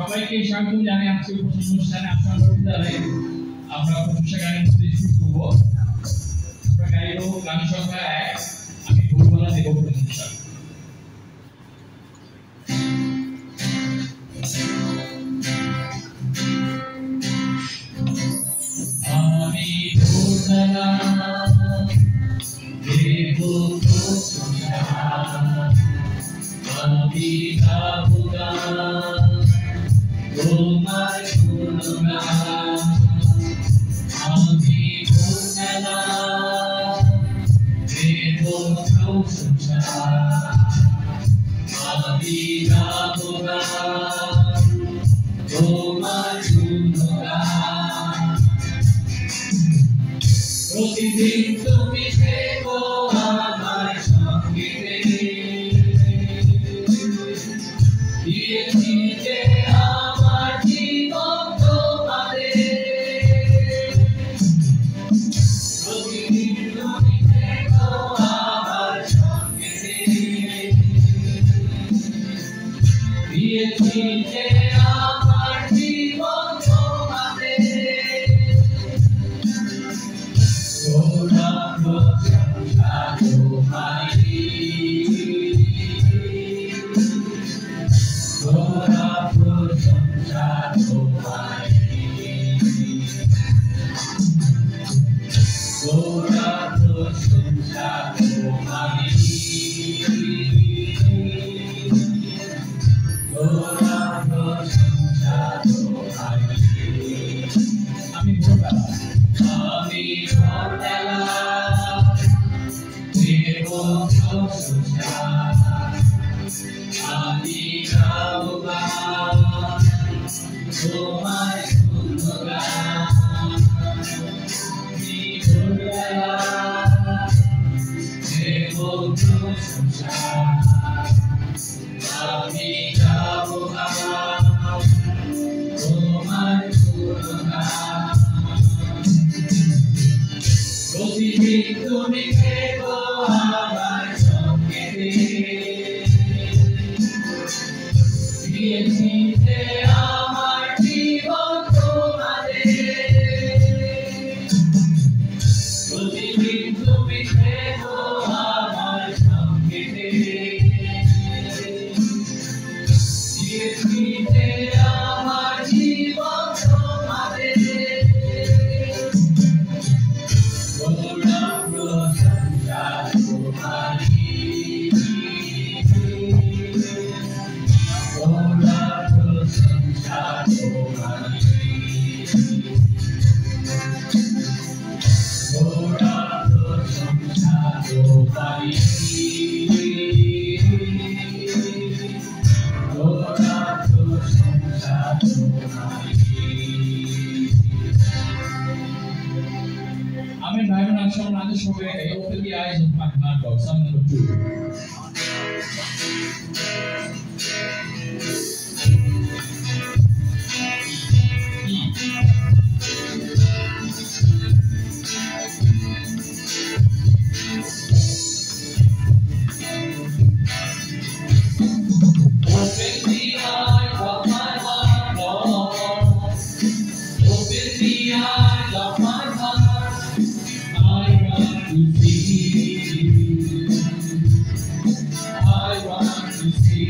সবাইকে স্বাগত জানাই আজকে উপস্থিত অনুষ্ঠানে আপনাদের দ্বারা আমরা প্রশংসা গান শুরু করব। আমরা গাইব গান সংখ্যা 1 আমি ভোরবেলা দেব প্রশংসা। আমি ভোরবেলা দেব প্রশংসা, আমি গাবো গান তোমার গুণগান। আমি ভোরবেলা দেব প্রশংসা, আমি গাবো গান তোমার গুণগান। প্রতিদিন তুমি থেকো আমার সঙ্গে, দিয়েছি যে আমার জীবন তোমারে। প্রতিদিন তুমি থেকো আমার সঙ্গে, দিয়েছি যে আমার জীবন তোমারে। তোরা প্রশংসা তোমারি, তোরা প্রশংসা তোমারি, তোরা প্রশংসা তোমারি, তোরা প্রশংসা তোমারি। আমি ভোরবেলা দেব প্রশংসা, আমি গাবো গান তোমার গুণগান। আমি ভোরবেলা দেব প্রশংসা, আমি গাবো গান তোমার গুণগান। প্রতিদিন তুমি থেকো আমার সঙ্গে, দিয়েছি যে আমার জীবন তোমারে। প্রতিদিন তুমি থেকো আমার সঙ্গে, দিয়েছি যে আমার জীবন তোমারে। তোরা প্রশংসা তোমারি, তোরা প্রশংসা তোমারি, তোরা প্রশংসা তোমারি, তোরা প্রশংসা তোমারি। Amen. Bible and Sean and the show where open the eyes of my heart of Psalm number 2. Open the eyes of my heart, Lord. Open the eyes of my heart. I want to see. I want to see.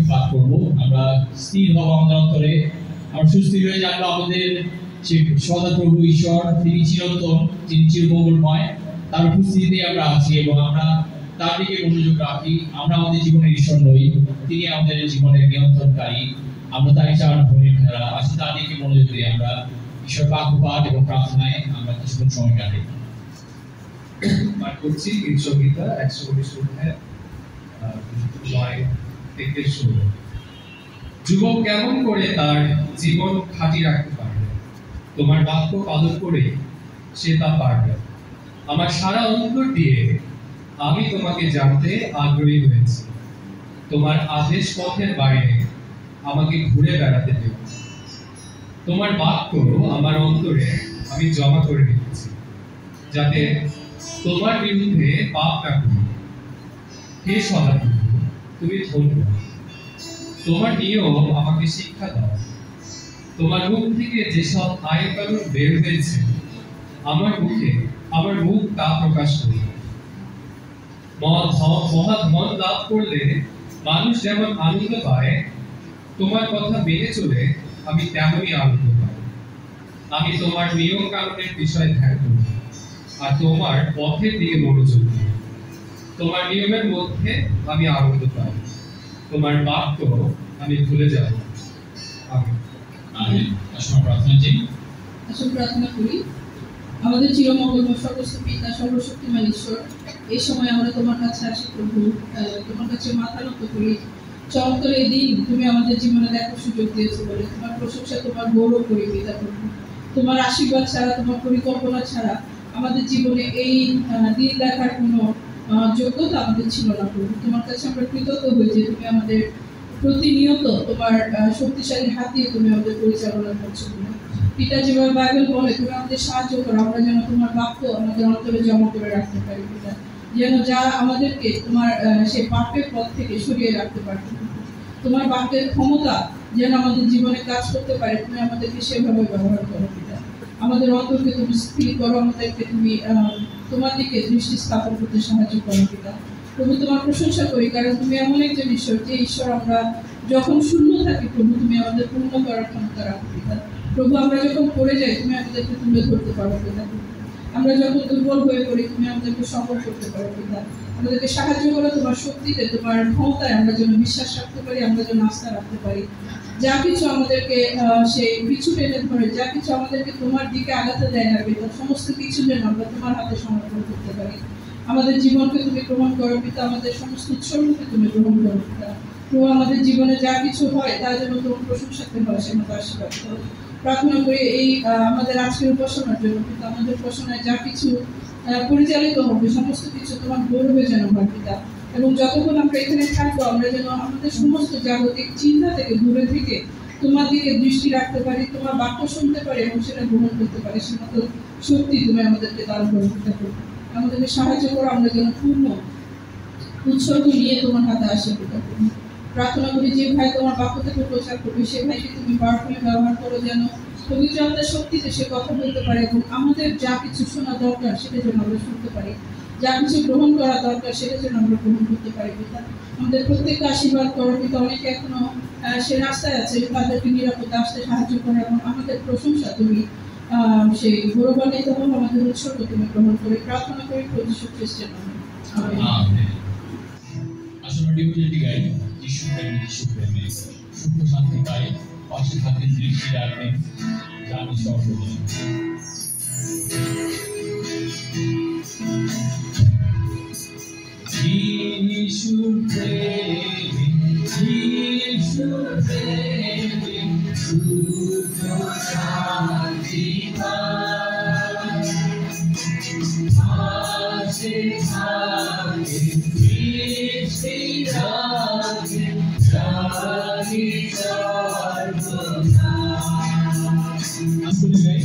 পাঠ করব। আমরা স্থির হব আমাদের অন্তরে, আমরা সুস্থির হয়ে জানবো আমাদের সেই সদাপ্রভু ঈশ্বর, তিনি চিরন্তন, তিনি চিরমঙ্গলময়, তার উপস্থিতিতে আমরা আছি এবং আমরা তার দিকে মনোযোগ রাখি। আমরা আমাদের জীবনের ঈশ্বর নই, তিনি আমাদের জীবনের নিয়ন্ত্রণকারী। আমরা তাই চার ভূমির খেলা আসি, তার দিকে মনোযোগ দিয়ে আমরা ঈশ্বর বাক্যপাঠ এবং প্রার্থনায় আমরা কিছুক্ষণ সময় কাটাই। পাঠ করছি গীত সংহিতা 119 অধ্যায় 9 থেকে 16। যুবক কেমন করে তার জীবন খাঁটি রাখতে পারবে? তোমার বাক্য পালন করে সে তা পারবে। আমার সারা অন্তর দিয়ে আমি তোমাকে জানতে আগ্রহী হয়েছি। তোমার আদেশ পথের বাইরে আমাকে ঘুরে বেড়াতে দেব। তোমার বাক্য আমার অন্তরে আমি জমা করে রেখেছি, যাতে তোমার বিরুদ্ধে পাপ না করি। হে সদাপ্রভু, তুমি ধন্য। তোমার নিয়ম আমাকে শিক্ষা দাও। তোমার মুখ থেকে যেসব আইন কানুন বের হয়েছে, আমার মুখ তা প্রকাশ করি। মহাধন লাভ করলে মানুষ যেমন আনন্দ পায়, তোমার কথা মেনে চলে আমি তেমনই আনন্দ পাই। আমি তোমার নিয়ম কানুনের বিষয়ে ধ্যান করি আর তোমার পথের দিকে মনোযোগ দিই। তোমার নিয়মের মধ্যে আমি আনন্দ পাই। তোমার বাক্য আমি ভুলে যাব। আমিন। আসুন প্রার্থনা করি। আসুন প্রার্থনা করি। আমাদের চিরমঙ্গলময় সর্বস্ব পিতা, সর্বশক্তিমান ঈশ্বর, এই সময় আমরা তোমার কাছে আসি প্রভু, তোমার কাছে মাথা নত করি। চমৎকার এই দিন তুমি আমাদের জীবনে দেখার সুযোগ দিয়েছো বলে তোমার প্রশংসা, তোমার গৌরব করি পিতা প্রভু। তোমার আশীর্বাদ ছাড়া, তোমার পরিকল্পনা ছাড়া আমাদের জীবনে এই দিন দেখার কোনো যোগ্যতা আমাদের ছিল না প্রভু। তোমার কাছে আমরা কৃতজ্ঞ হই যে তুমি আমাদের প্রতিনিয়ত তোমার শক্তিশালী হাত দিয়ে তুমি আমাদের পরিচালনা করছো। পিতা, যেভাবে বাইবেল বলে তুমি আমাদের সাহায্য করো, আমরা যেন তোমার বাক্য আমাদের অন্তরে জমা করে রাখতে পারি পিতা, যেন যা আমাদেরকে তোমার সেই পাপের পথ থেকে সরিয়ে রাখতে পারি। তোমার বাক্যের ক্ষমতা যেন আমাদের জীবনে কাজ করতে পারে, তুমি আমাদেরকে সেভাবে ব্যবহার করো পিতা। আমাদের অন্তরকে তুমি স্থির করো, আমাদেরকে তুমি তোমার দিকে দৃষ্টি স্থাপন করতে সাহায্য করো পিতা প্রভু। তোমার প্রশংসা করি, কারণ তুমি এমন একজন ঈশ্বর, যে ঈশ্বর আমরা যখন শূন্য থাকি প্রভু তুমি আমাদের পূর্ণ করার ক্ষমতা রাখো পিতা প্রভু। আমরা যখন পড়ে যাই তুমি আমাদেরকে তুলে ধরতে পারো পিতা। আমরা যখন দুর্বল হয়ে পড়ি তুমি আমাদেরকে সফল করতে পারো পিতা। আমাদেরকে সাহায্য করো তোমার শক্তিতে, তোমার ক্ষমতায় আমরা যেন বিশ্বাস রাখতে পারি, আমরা যেন আস্থা রাখতে পারি। যা কিছু আমাদেরকে সেই পিছু টেনে ধরে, যা কিছু আমাদেরকে তোমার দিকে আগাতে দেয় না পিতা, সমস্ত কিছু যেন আমরা তোমার হাতে সমর্পণ করতে পারি। আমাদের জীবনকে তুমি গ্রহণ করো পিতা, আমাদের সমস্ত উৎসর্গকে তুমি গ্রহণ করো পিতা প্রভু। আমাদের জীবনে যা কিছু হয় তা যেন তোমার প্রশংসাতে হয়, সে মতো আশীর্বাদ করো। প্রার্থনা করি এই আমাদের আজকের উপাসনার জন্য পিতা, আমাদের উপাসনায় যা কিছু পরিচালিত হবে সমস্ত কিছু তোমার গৌরবে যেন হয় পিতা। এবং যতক্ষণ আমরা এখানে থাকবো আমরা যেন আমাদের সমস্ত জাগতিক চিন্তা থেকে দূরে থেকে তোমার দিকে দৃষ্টি রাখতে পারি, তোমার বাক্য শুনতে পারি এবং সেটা গ্রহণ করতে পারি। সে মতো শক্তি তুমি আমাদেরকে দান করে দিতে পারো। আমাদেরকে সাহায্য করো, আমরা যেন পূর্ণ উৎসর্গ নিয়ে তোমার হাতে আসে পিতা। প্রার্থনা করি যে ভাই তোমার বাক্য থেকে প্রচার করবে, সে ভাইকে তুমি পাওয়ারফুলি ব্যবহার করো, যেন পবিত্র আত্মার শক্তিতে সে কথা বলতে পারে এবং আমাদের যা কিছু শোনা দরকার সেটা যেন আমরা শুনতে পারি, যা কিছু গ্রহণ করা দরকার সেটা যেন আমরা গ্রহণ করতে পারি পিতা। আমাদের প্রত্যেককে আশীর্বাদ করো পিতা। অনেকে এখনো সে রাস্তায় আছে, তাদেরকে নিরাপদে আসতে সাহায্য করো এবং আমাদের প্রশংসা তুমি সেই গৌরবান্বিত হও, আমাদের উৎসর্গ তুমি গ্রহণ করে। প্রার্থনা করি প্রভু যীশু খ্রিস্টের নামে, আমেন। আসলে ডিভিডি গাই যিশু প্রেমে সুখ শান্তি পাই, পাশে থাকেন, দৃষ্টি রাখবেন, জানি সর্বদা। যিশু প্রেমে সুখ শান্তি পাই, পাশে থাকেন, দৃষ্টি রাখবেন, জানি সর্বদা। আসলে গাই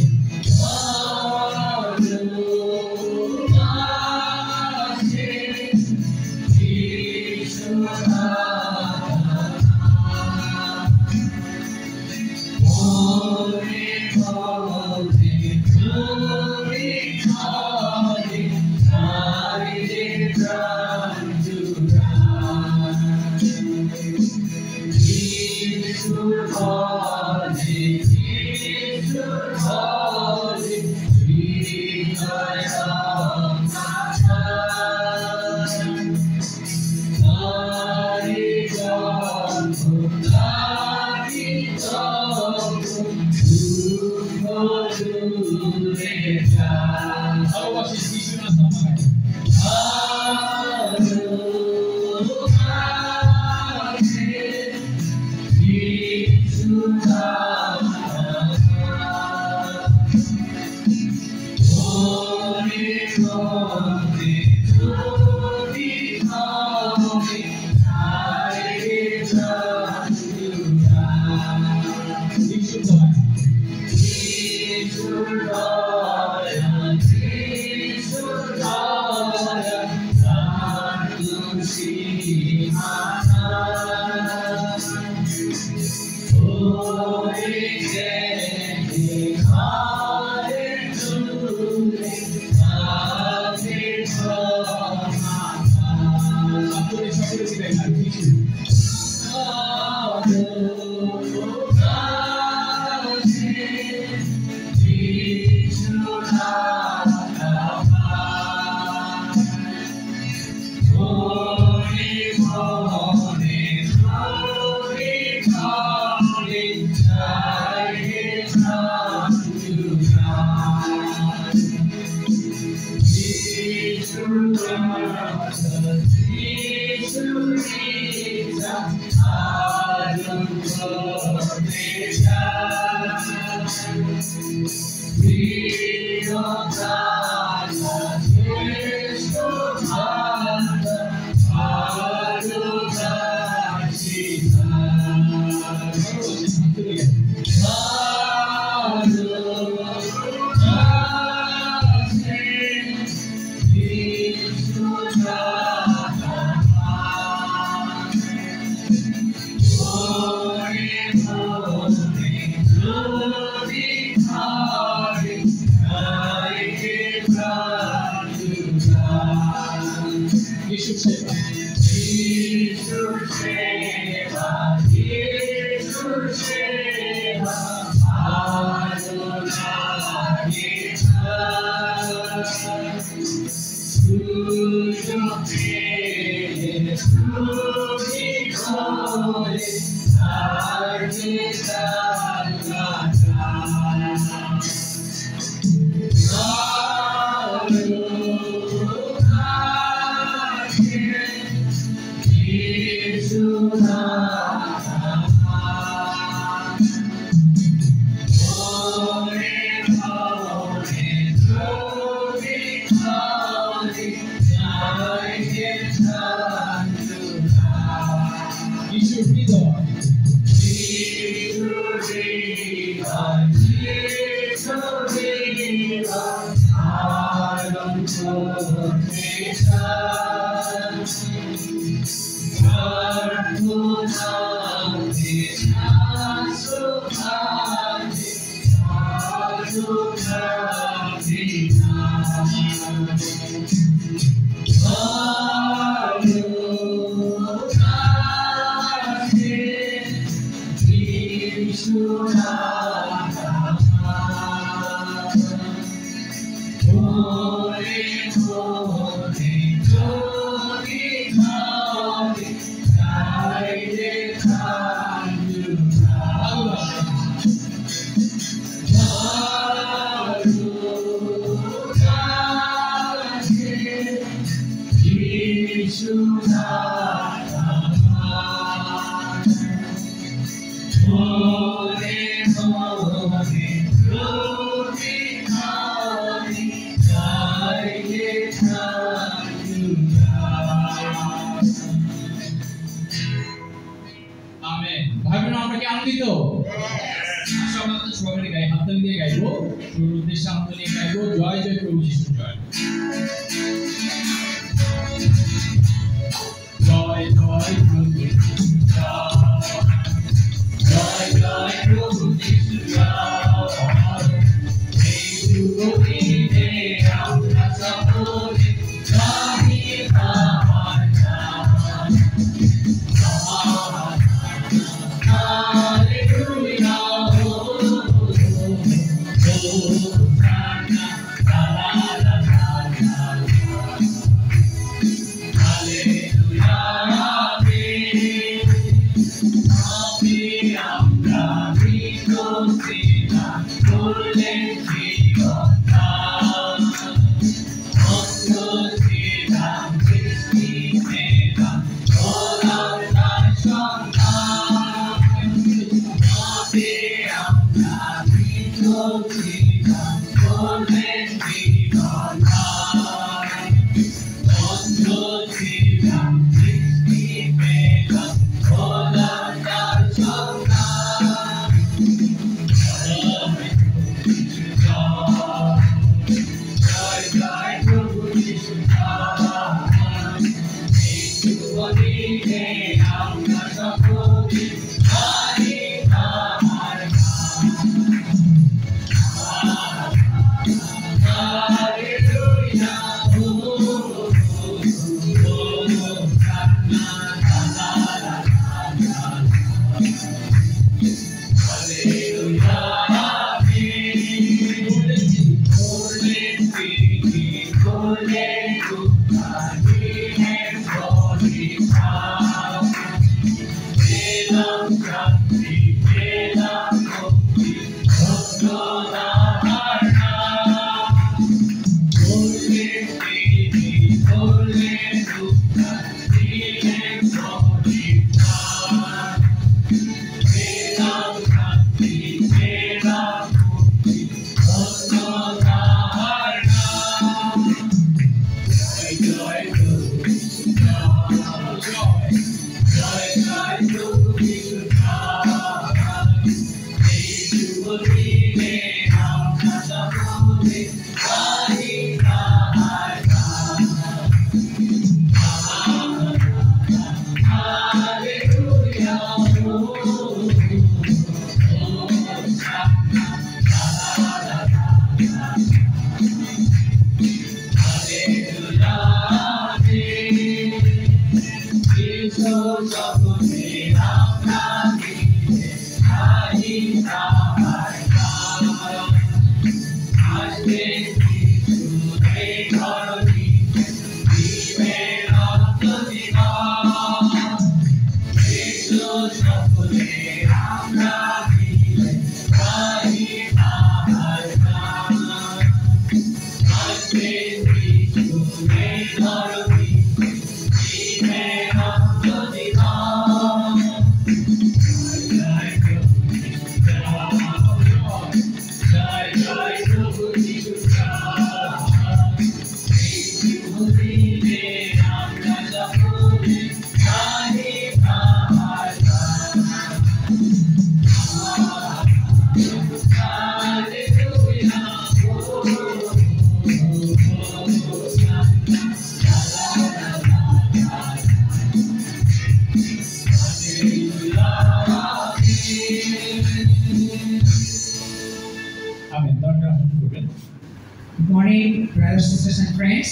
Morning, brothers, sisters, and friends.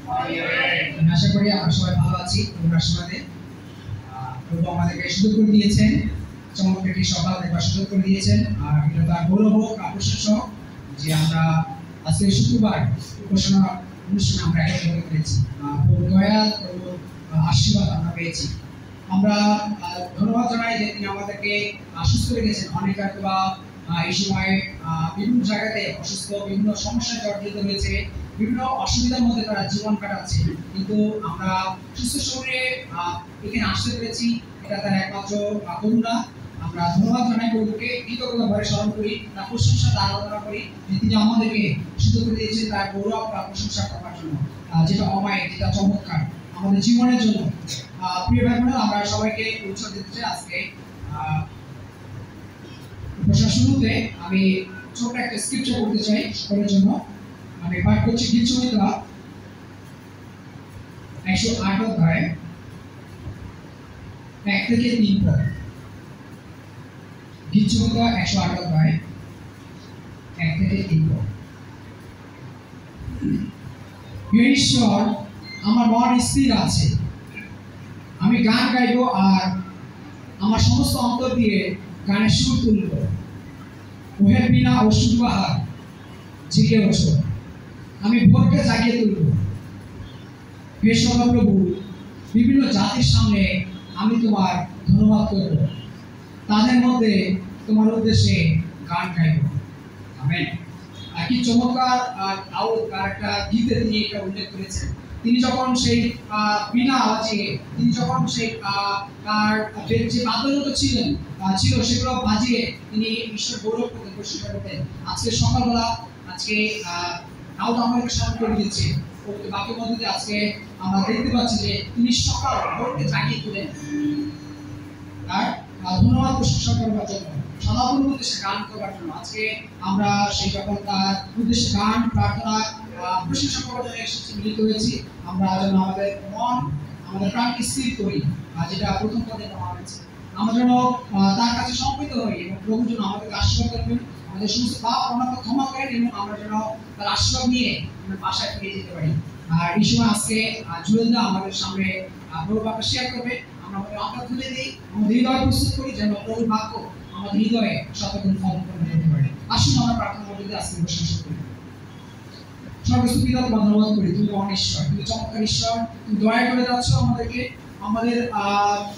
আমি আশা করি আমরা সবাই ভালো আছি। তোমরা সবাই প্রভু আমাদেরকে সুযোগ করে দিয়েছেন, চমৎকার একটি সকাল দেখবার সুযোগ করে দিয়েছেন। আর এটা তার গৌরব হোক, প্রশংসা হোক যে আমরা আজকে শুক্রবার উপাসনা অনুষ্ঠানে আমরা একত্রিত হতে পেরেছি। প্রভু দয়া, প্রভু আশীর্বাদ আমরা পেয়েছি। আমরা ধন্যবাদ জানাই যে তিনি আমাদেরকে সুস্থ রেখেছেন। অনেক বা এই সময় বিভিন্ন জায়গাতে অসুস্থ, বিভিন্ন সমস্যায় জর্জরিত হয়েছে, বিভিন্ন অসুবিধার মধ্যে তারা জীবন কাটাচ্ছে, কিন্তু আমরা সুস্থ শরীরে এখানে আসতে পেরেছি, এটা তার একমাত্র করুণা। আমরা ধন্যবাদ জানাই প্রভুকে, কৃতজ্ঞতা ভরে স্মরণ করি, তার প্রশংসা, তার আরাধনা করি যে তিনি আমাদেরকে সুযোগ করে দিয়েছেন তার গৌরব বা প্রশংসা করবার জন্য, যেটা অমায়িক, যেটা চমৎকার আমাদের জীবনের জন্য। প্রিয় ভাই বোনেরা, আমরা সবাইকে উৎসাহ দিতে চাই। আজকে উপসংহার শুরুতে আমি ছোট একটা স্ক্রিপ্চার করতে চাই সকলের জন্য। আমি পাঠ করছি গীতসংহিতা 108 অধ্যায় 1 থেকে 3 পদ। গীতসংহিতা 108 অধ্যায় 1 থেকে 3 পদ। হে ঈশ্বর, আমার মন স্থির আছে, আমি গান গাইব আর আমার সমস্ত অন্তর দিয়ে গানের সুর তুলব। ওহে বিনা ও সুরবাহার, জেগে ওঠো, আমি ভোরকে জাগিয়ে তুলব। হে সদাপ্রভু, বিভিন্ন জাতির সামনে আমি তোমার ধন্যবাদ করব, তাদের মধ্যে তোমার উদ্দেশ্যে গান গাইব। আমেন। কি চমৎকার দাউদ তার একটা গীতে তিনি এটা উল্লেখ করেছেন। তিনি যখন সেই বিনা আওয়াজে, তিনি যখন সেই তার যে বাদ্যযন্ত্র ছিল সেগুলো বাজিয়ে তিনি ঈশ্বর গৌরব করতেন, প্রশংসা করতেন। আজকে সকালবেলা আজকে দাউদ আমাদেরকে স্মরণ করে দিয়েছে বাক্যের মধ্যে দিয়ে। আজকে আমরা দেখতে পাচ্ছি যে তিনি সকাল ভোরকে জাগিয়ে তুলেন তার ধন্যবাদ প্রশংসা করবার জন্য, সদাপ্রভুর উদ্দেশ্যে গান করবার জন্য। আজকে আমরা সেই যখন তার উদ্দেশ্যে গান প্রার্থনা প্রশংসা করার জন্য এসেছি, মিলিত হয়েছি। আমরা যেন আমাদের মন, আমাদের প্রাণকে স্থির করি, যেটা প্রথম পদে বলা হয়েছে। আমরা যেন তার কাছে সমর্পিত হই এবং প্রভু যেন আমাদেরকে আশীর্বাদ করবেন, আমাদের সমস্ত পাপ অনাথ ক্ষমা করেন এবং আমরা যেন তার আশীর্বাদ নিয়ে আমরা বাসায় ফিরে যেতে পারি। আর এই সময় আজকে জুয়েলদা আমাদের সামনে প্রভুর বাক্য শেয়ার করবে। আমরা আমাদের অন্তর খুলে দিই, আমাদের হৃদয় প্রস্তুত করি যেন প্রভুর বাক্য আমাদের হৃদয়ে শতগুণ ফল প্রদান করতে পারে। আসুন আমরা প্রার্থনা মধ্যে আজকে প্রশংসা করি। সর্বস্ব পিতা, ধন্যবাদ করি, তুমি অনেশ্বর, তুমি চমৎকার ঈশ্বর, তুমি দয়া করে যাচ্ছ আমাদেরকে। আমাদের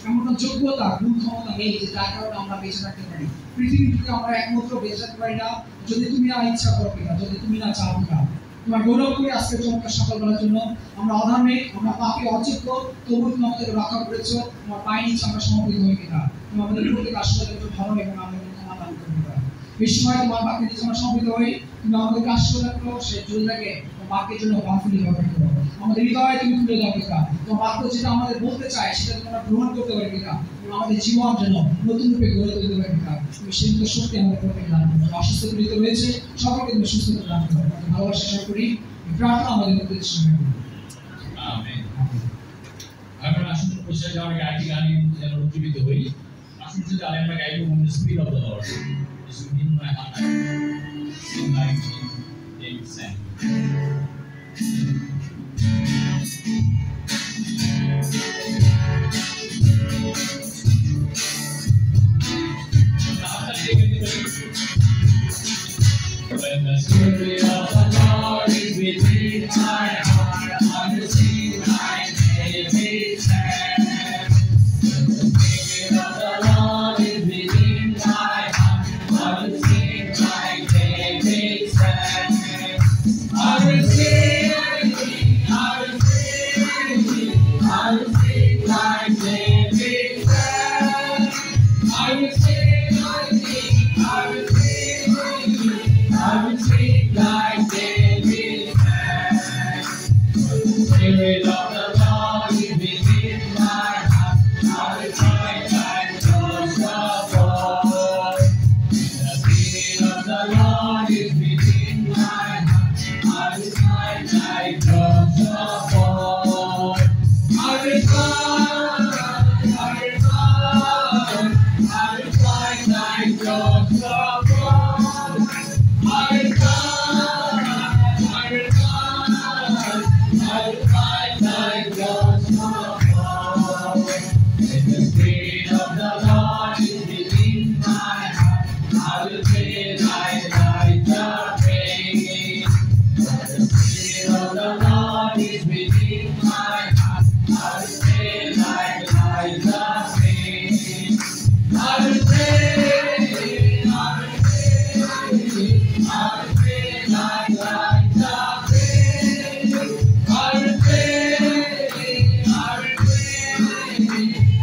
এমন কোনো যোগ্যতা, গুণ, ক্ষমতা নেই যে যার কারণে আমরা বেঁচে থাকতে পারি। পৃথিবী থেকে আমরা একমাত্র বেঁচে থাকতে পারি না যদি তুমি না ইচ্ছা করো পিতা, যদি তুমি না চাও পিতা। তোমার গৌরব করে আজকে চমৎকার সকালবেলার জন্য। আমরা অধার্মিক, আমরা পাপী, অযোগ্য, তবু তুমি আমাদেরকে রক্ষা করেছো। তোমার পায়ে নিচে আমরা সমর্পিত হই পিতা। তুমি আমাদের প্রত্যেক আশীর্বাদের জন্য ভালো এবং আমাদের ক্ষমা দান করো পিতা। এই সময় তোমার বাক্যের নিচে আমরা সমর্পিত হই, তুমি আমাদেরকে আশীর্বাদ করো, সেই জুয়েলদাকে বাক্যের জন্য বাফুলি ব্যবহার করো। আমাদের হৃদয়ে তুমি তুলে দাও পিতা। তোমার বাক্য যেটা আমাদের বলতে চায় সেটা তুমি আমরা গ্রহণ করতে পারি পিতা। এবং আমাদের জীবন যেন নতুন রূপে গড়ে তুলতে পারি পিতা। তুমি সেই মতো শক্তি আমাদের প্রত্যেক দান করো। অসুস্থ পীড়িত হয়েছে সকলকে তুমি সুস্থতা দান করো। ভালোবাসা শেয়ার করি, প্রার্থনা আমাদের মধ্যে সময় করি। আমেন। আমরা আসুন প্রচার যাওয়ার আগে আরেকটি গান যেন উজ্জীবিত হই। আসুন যদি আমরা গাইব on the spirit of the Lord. This will be my heart. Sing like David sang. When the spirit of the Lord is within my heart, I will sing like David sang. When the spirit of the Lord is within my heart, I will sing like David sang. I will sing, I will sing, I will sing like David sang. I will sing, I will sing, I will sing, I will sing like David sang. When the spirit of the Lord is within my heart, I will fight like Joshua. When the spirit of the Lord is within my heart, I will fight like Joshua. I will fight, I will fight, I will fight like Joshua. I will fight, I will fight, I will fight like Joshua. When the spirit of the Lord is within my heart, I will pray like Elijah prayed. When the spirit of the Lord is within my heart, I will pray like Elijah prayed. I will pray, I will pray, I will pray like Elijah prayed. I will pray, I will pray,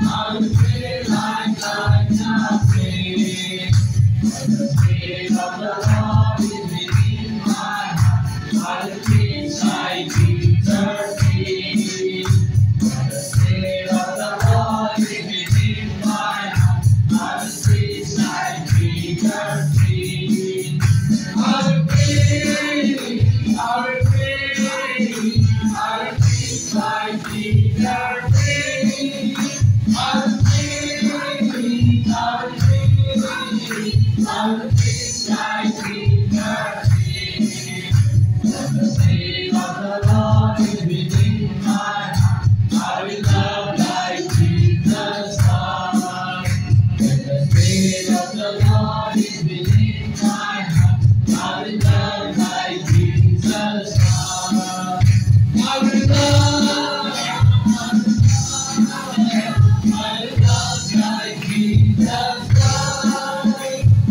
I will pray like Elijah prayed. When the spirit of the Lord is within my heart, I will preach like Peter preached. When the spirit of the Lord is within my heart, I will preach like Peter preached. I will pray, I will pray, I will preach like Peter preached. I will pray, I will pray, I will preach like Peter preached. When the spirit of the Lord is within my heart, I will love like Jesus loved. When the spirit of the Lord is within my heart, I will love like Jesus loved. I will love, I will love like Jesus loved.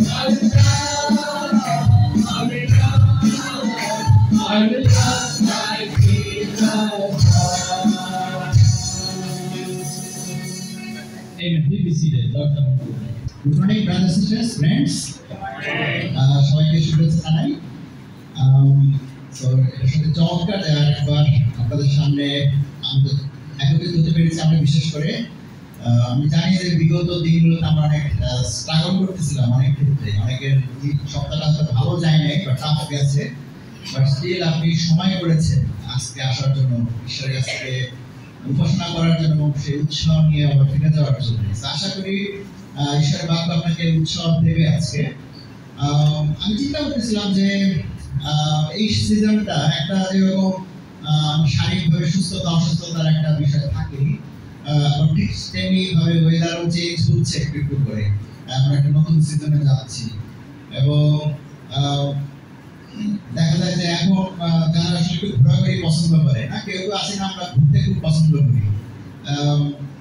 I will love, I will love, I will love like Jesus loved. Amen. Please be seated. Dr. Good morning, brothers, sisters, friends. সবাইকে শুভেচ্ছা জানাই। এটার সাথে চমৎকার একবার আপনাদের সামনে একত্রিত হতে পেরেছি আমরা বিশেষ করে। আমি জানি যে বিগত দিনগুলোতে আমরা অনেক স্ট্রাগল করতেছিলাম অনেক ক্ষেত্রে, অনেকের সপ্তাহটা হয়তো ভালো যায় নাই বা টাফ গেছে, বাট স্টিল আপনি সময় করেছেন আজকে আসার জন্য, ঈশ্বরের কাছ থেকে উপাসনা করার জন্য এবং সেই উৎসাহ নিয়ে আবার ফিরে যাওয়ার জন্য। আশা করি ঈশ্বরের বাক্য আপনাকে উৎসাহ দেবে আজকে। আমি চিন্তা করতেছিলাম যে এই সিজনটা একটা যেরকম শারীরিকভাবে সুস্থতা অসুস্থতার একটা বিষয় থাকেই, ঠিক তেমনি ভাবে ওয়েদারও চেঞ্জ হচ্ছে একটু একটু করে। আমরা একটা নতুন সিজনে যাচ্ছি এবং দেখা যায় যে এখন যারা আসলে একটু ঘোরাঘুরি পছন্দ করে না, কেউ কেউ আছে না আমরা ঘুরতে খুব পছন্দ করি।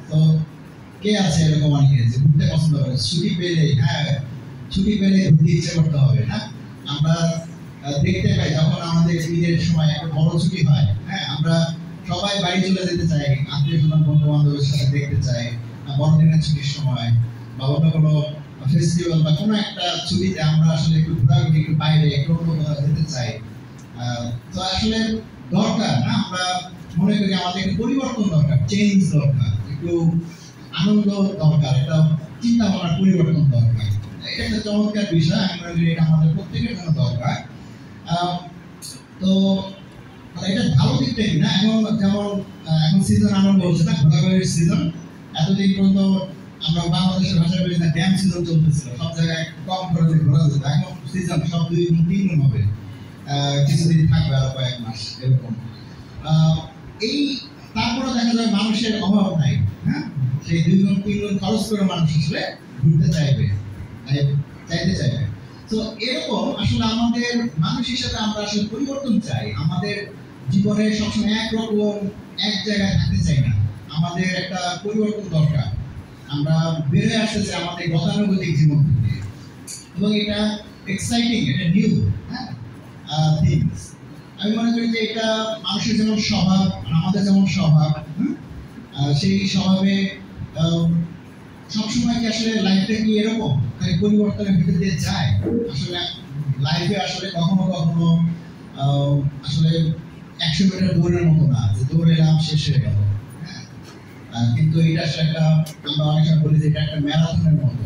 তো কে আছে এরকম অনেকে যে ঘুরতে পছন্দ করে, ছুটি পেলে ছুটি পেলে ঘুরতে ইচ্ছে করতে হবে না। আমরা দেখতে পাই যখন আমাদের ঈদের সময় একটা বড় ছুটি হয়, আমরা সবাই বাড়ি চলে যেতে চাই, আত্মীয় স্বজন বন্ধু বান্ধবের সাথে দেখতে চাই। বড়দিনের ছুটির সময় বা অন্য কোনো ফেস্টিভ্যাল বা কোনো একটা ছুটিতে আমরা আসলে একটু ঘোরাঘুরি, একটু বাইরে একটু অন্য কোথাও যেতে চাই। তো আসলে দরকার না, আমরা মনে করি আমাদের একটু পরিবর্তন দরকার, চেঞ্জ দরকার, একটু আনন্দ দরকার, একটা চিন্তা ভাবনার পরিবর্তন দরকার। এটা একটা চমৎকার বিষয়, আমি মনে করি এটা আমাদের প্রত্যেকের জন্য দরকার। তো এটা ভালো দিকটা কি না, এখন যেমন এখন সিজন আরম্ভ হচ্ছে না, ঘোরাঘুরির সিজন। এতদিন পর্যন্ত আমরা বাংলাদেশের ভাষায় বলি না ড্যাম সিজন চলতেছিল, সব জায়গায় কম খরচে ঘোরা যেত। এখন সিজন সব 2 গুণ 3 গুণ হবে, কিছুদিন থাকবে আরো কয়েক মাস এরকম। এই তারপরে দেখা যায় মানুষের অভাব নাই, সেই 2 গুণ 3 গুণ খরচ করে মানুষ আসলে ঘুরতে চাইতে চাইবে। তো এরকম আসলে আমাদের মানুষ হিসেবে আমরা আসলে পরিবর্তন চাই। আমাদের জীবনে সবসময় একরকম এক জায়গায় থাকতে চাই না, আমাদের একটা পরিবর্তন দরকার। আমরা বেড়ে আসতে চাই আমাদের গতানুগতিক জীবন থেকে, এবং এটা এক্সাইটিং, এটা নিউ থিংস। আমি মনে করি যে এটা মানুষের যেমন স্বভাব, আমাদের যেমন স্বভাব, সেই স্বভাবে সবসময় কি আসলে লাইফটা কি এরকম পরিবর্তনের ভিতর দিয়ে যায়? আসলে লাইফে আসলে কখনো কখনো আসলে 100 মিটার দৌড়ের মতো না, যে দৌড়ে এলাম শেষ হয়ে গেল। কিন্তু এটা আসলে একটা, আমরা অনেক সময় বলি যে এটা একটা ম্যারাথনের মতো।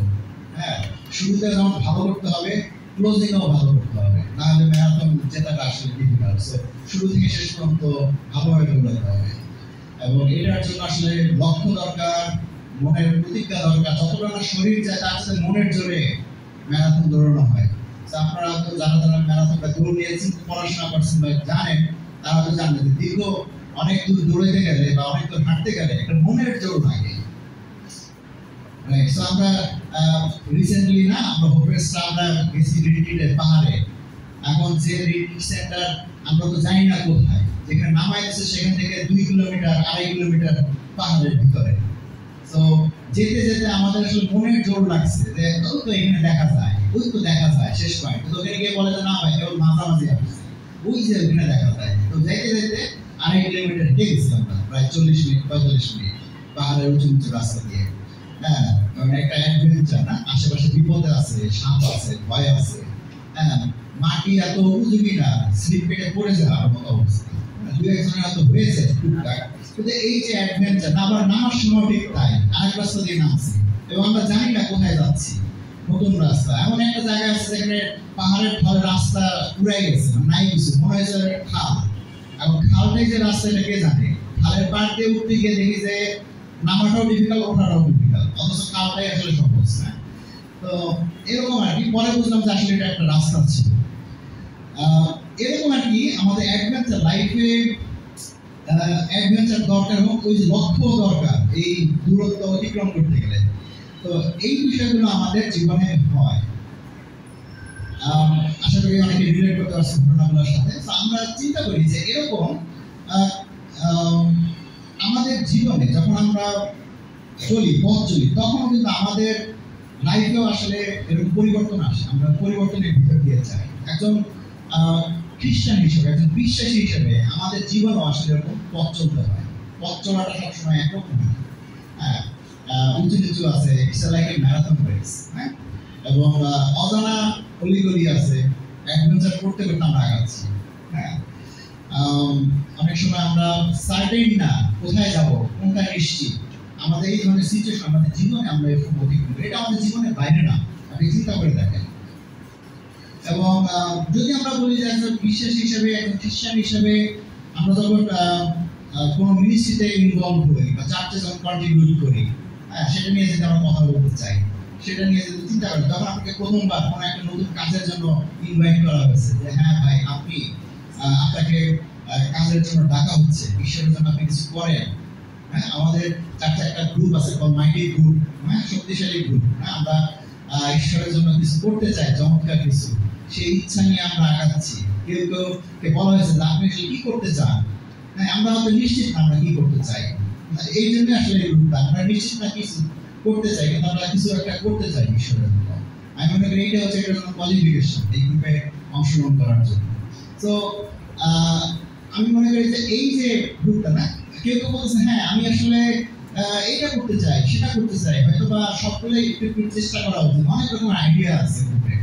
শুরুতে যেমন ভালো করতে হবে, ক্লোজিংও ভালো করতে হবে, নাহলে ম্যারাথন জেতাটা আসলে ডিফিকাল্ট। শুরু থেকে শেষ পর্যন্ত ভালোভাবে দৌড়াতে হবে, এবং এটার জন্য আসলে লক্ষ্য দরকার, মনের প্রতিজ্ঞা দরকার। যতটা না শরীর যায় তার সাথে মনের জোরে ম্যারাথন দৌড়ানো হয়। আপনারা তো যারা যারা ম্যারাথনটা দৌড় নিয়েছেন, পড়াশোনা করছেন বা জানেন, তারা তো জানেন যে দীর্ঘ অনেক দূর দৌড়াতে গেলে বা অনেক দূর হাঁটতে গেলে একটা মনের জোর লাগে। আমরা রিসেন্টলি না আমরা হোপেসটা আমরা গেছি রিট্রিটে পাহাড়ে। এখন যে রিট্রিট সেন্টার আমরা তো জানি না কোথায়, যেখানে নামাইছে সেখান থেকে 2 কিলোমিটার 2.5 কিলোমিটার পাহাড়ের ভিতরে। তো যেতে যেতে আমাদের আসলে মনের জোর লাগছে যে ওই তো এখানে দেখা যায়, ওই তো দেখা যায় শেষ পয়েন্ট। তো ওখানে গিয়ে বলে যে না ভাই কেবল মাঝামাঝি আসছে, ওই যে ওখানে দেখা যায়। তো যেতে যেতে 2.5 কিলোমিটার হেঁটে গেছি আমরা, প্রায় 40 মিনিট 45 মিনিট পাহাড়ের উঁচু উঁচু রাস্তা দিয়ে। একটা অ্যাডভেঞ্চার না, আশেপাশে বিপদ আছে, সাপ আছে, ভয় আছে, মাটি এত উপযোগী না, স্লিপ কেটে পড়ে যাওয়ার মতো অবস্থা। 2-1 জনের তো হয়েছে টুকটাক, কিন্তু এই যে অ্যাডভেঞ্চার, আবার নামার সময় ঠিক তাই আরেক রাস্তা দিয়ে নামছি, এবং আমরা জানি না কোথায় যাচ্ছি, নতুন রাস্তা। এমন একটা জায়গা আছে যেখানে পাহাড়ের ঢলে রাস্তা পুরাই গেছে, নাই কিছু, মনে হয়েছে খাল। এবং খালটাই যে রাস্তা এটা কে জানে, খালের পাড় দিয়ে উঠতে গিয়ে দেখি যে নামাটাও ডিফিকাল্ট, ওঠাটাও ডিফিকাল্ট, অথচ খালটাই আসলে সহজ। তো এরকম আর কি, পরে বুঝলাম যে আসলে এটা একটা রাস্তা ছিল। এরকম আর কি আমাদের অ্যাডভেঞ্চার লাইফে অ্যাডভেঞ্চার দরকার, এবং ওই যে লক্ষ্য দরকার এই দূরত্ব অতিক্রম করতে গেলে। তো এই বিষয়গুলো আমাদের জীবনে হয়, আশা করি অনেকে রিলেট করতে পারছে ঘটনাগুলোর সাথে। আমরা চিন্তা করি যে এরকম আমাদের জীবনে যখন আমরা পথ চলি, তখন কিন্তু আমাদের লাইফেও আসলে এরকম পরিবর্তন আসে, আমরা পরিবর্তনের ভিতর দিয়ে যাই। একজন খ্রিস্টান হিসেবে, একজন বিশ্বাসী হিসেবে আমাদের জীবনও আসলে এরকম পথ চলতে হয়। পথ চলাটা সবসময় একরকম না, উঁচু নিচু আছে, it's like a marathon race. এবং অজানা অলিগলি আছে, অ্যাডভেঞ্চার করতে করতে আমরা আগাচ্ছি। অনেক সময় আমরা সার্টেন না কোথায় যাব, কোনটা নিশ্চিত। আমাদের এই ধরনের সিচুয়েশন আমাদের জীবনে আমরা এরকম অতিক্রম করি, এটা আমাদের জীবনের বাইরে না। আপনি চিন্তা করে দেখেন, এবং যদি আমরা বলি যে একজন বিশ্বাসী হিসেবে, একজন খ্রিস্টান হিসেবে আমরা যখন কোনো মিনিস্ট্রিতে ইনভলভ হই বা চার্চে যখন কন্ট্রিবিউট করি, হ্যাঁ, সেটা নিয়ে যদি আমরা কথা বলতে চাই, সেটা নিয়ে যদি চিন্তা করি, তখন আপনাকে প্রথমবার কোনো একটা নতুন কাজের জন্য ইনভাইট করা হয়েছে যে হ্যাঁ ভাই, আপনি আপনাকে কাজের জন্য ডাকা হচ্ছে, ঈশ্বরের জন্য আপনি কিছু করেন। হ্যাঁ, আমাদের চারটা একটা গ্রুপ আছে, মাইন্ডেড গ্রুপ, হ্যাঁ, শক্তিশালী গ্রুপ। হ্যাঁ, আমরা ঈশ্বরের জন্য কিছু করতে চাই, চমৎকার কিছু, সেই ইচ্ছা নিয়ে আমরা আগাচ্ছি। কেউ কেউকে বলা হয়েছে যে আপনি কি করতে চান। হ্যাঁ, আমরা হয়তো নিশ্চিত না আমরা কি করতে চাই, এই জন্য আসলে এই গ্রুপটা, আমরা নিশ্চিত না কিছু করতে চাই, কিন্তু আমরা কিছু একটা করতে চাই ঈশ্বরের জন্য। আমি মনে করি এইটা হচ্ছে একটা কোয়ালিফিকেশন এই গ্রুপে অংশগ্রহণ করার জন্য। তো আমি মনে করি যে এই যে গ্রুপটা, না, কেউ কেউ বলছে হ্যাঁ আমি আসলে এইটা করতে চাই, সেটা করতে চাই, হয়তো বা সবগুলোই একটু একটু চেষ্টা করা উচিত, অনেক রকম আইডিয়া আছে গ্রুপে।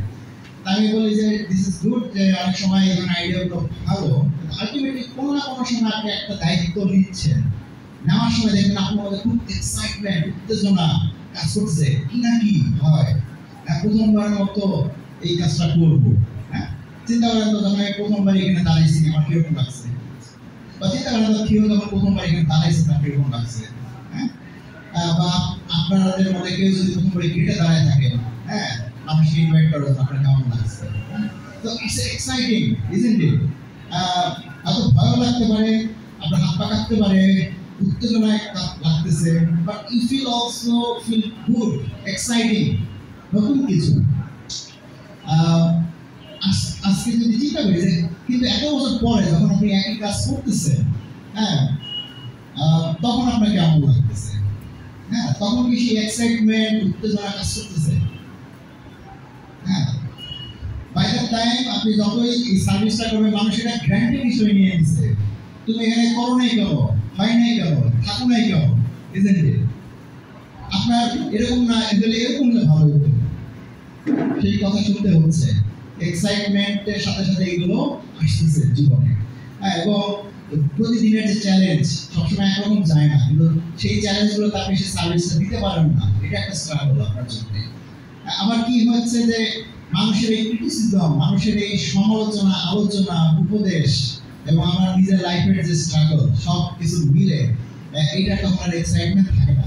আমি বলি যে দিস ইজ গুড, যে অনেক সময় এই ধরনের আইডিয়াগুলো ভালো, আলটিমেটলি কোনো না কোনো সময় আপনি একটা দায়িত্ব নিচ্ছেন, নেওয়ার সময় দেখবেন আপনার মধ্যে খুব এক্সাইটমেন্ট, উত্তেজনা কাজ করছে, কি না কি হয়, প্রথমবারের মতো এই কাজটা করবো। হ্যাঁ, চিন্তা করেন তো, যখন আমি প্রথমবার এখানে দাঁড়াইছি আমার কিরকম লাগছে, বা চিন্তা করেন তো কেউ যখন প্রথমবার এখানে দাঁড়াইছে তার কিরকম লাগছে। হ্যাঁ, বা আপনাদের মধ্যে কেউ যদি প্রথমবার গেটে দাঁড়ায় থাকেন, হ্যাঁ, মানুষকে ইনভাইট করার জন্য আপনার কেমন লাগছে। তো ইটস এক্সাইটিং, ইজন্ট ইট? এত ভয় লাগতে পারে, আপনার হাত পা কাঁপতে পারে, উত্তেজনায় লাগতেছে, but you feel also feel good, exciting, নতুন কিছু। আজকে যদি চিন্তা করি যে কিন্তু এত বছর পরে যখন আপনি একই কাজ করতেছেন, হ্যাঁ, তখন আপনার কেমন লাগতেছে? হ্যাঁ, তখন কি সেই এক্সাইটমেন্ট, উত্তেজনা কাজ করতেছে? হ্যাঁ, বাই দ্য টাইম আপনি যতই এই সার্ভিসটা করবেন, মানুষ এটা গ্র্যান্টেড হিসেবে নিয়ে নিচ্ছে, তুমি এখানে করো নাই কেন, হয় নাই কেন, থাকো নাই কেন, ইজন্ট ইট? আপনার এরকম না, এরকম হলে ভালো হতো, সেই কথা শুনতে হচ্ছে। এক্সাইটমেন্টের সাথে সাথে এগুলো আসতেছে জীবনে। হ্যাঁ, এবং প্রতিদিনের যে চ্যালেঞ্জ সবসময় একরকম যায় না, কিন্তু সেই চ্যালেঞ্জগুলো আপনি সেই সার্ভিসটা দিতে পারেন না, এটা একটা স্ট্রাগল আপনার জন্য। আবার কি হচ্ছে যে মানুষের এই ক্রিটিসিজম, মানুষের এই সমালোচনা, আলোচনা, উপদেশ এবং আমার নিজের লাইফের যে স্ট্রাগল, সব কিছু মিলে এইটা তখন আর এক্সাইটমেন্ট থাকে না,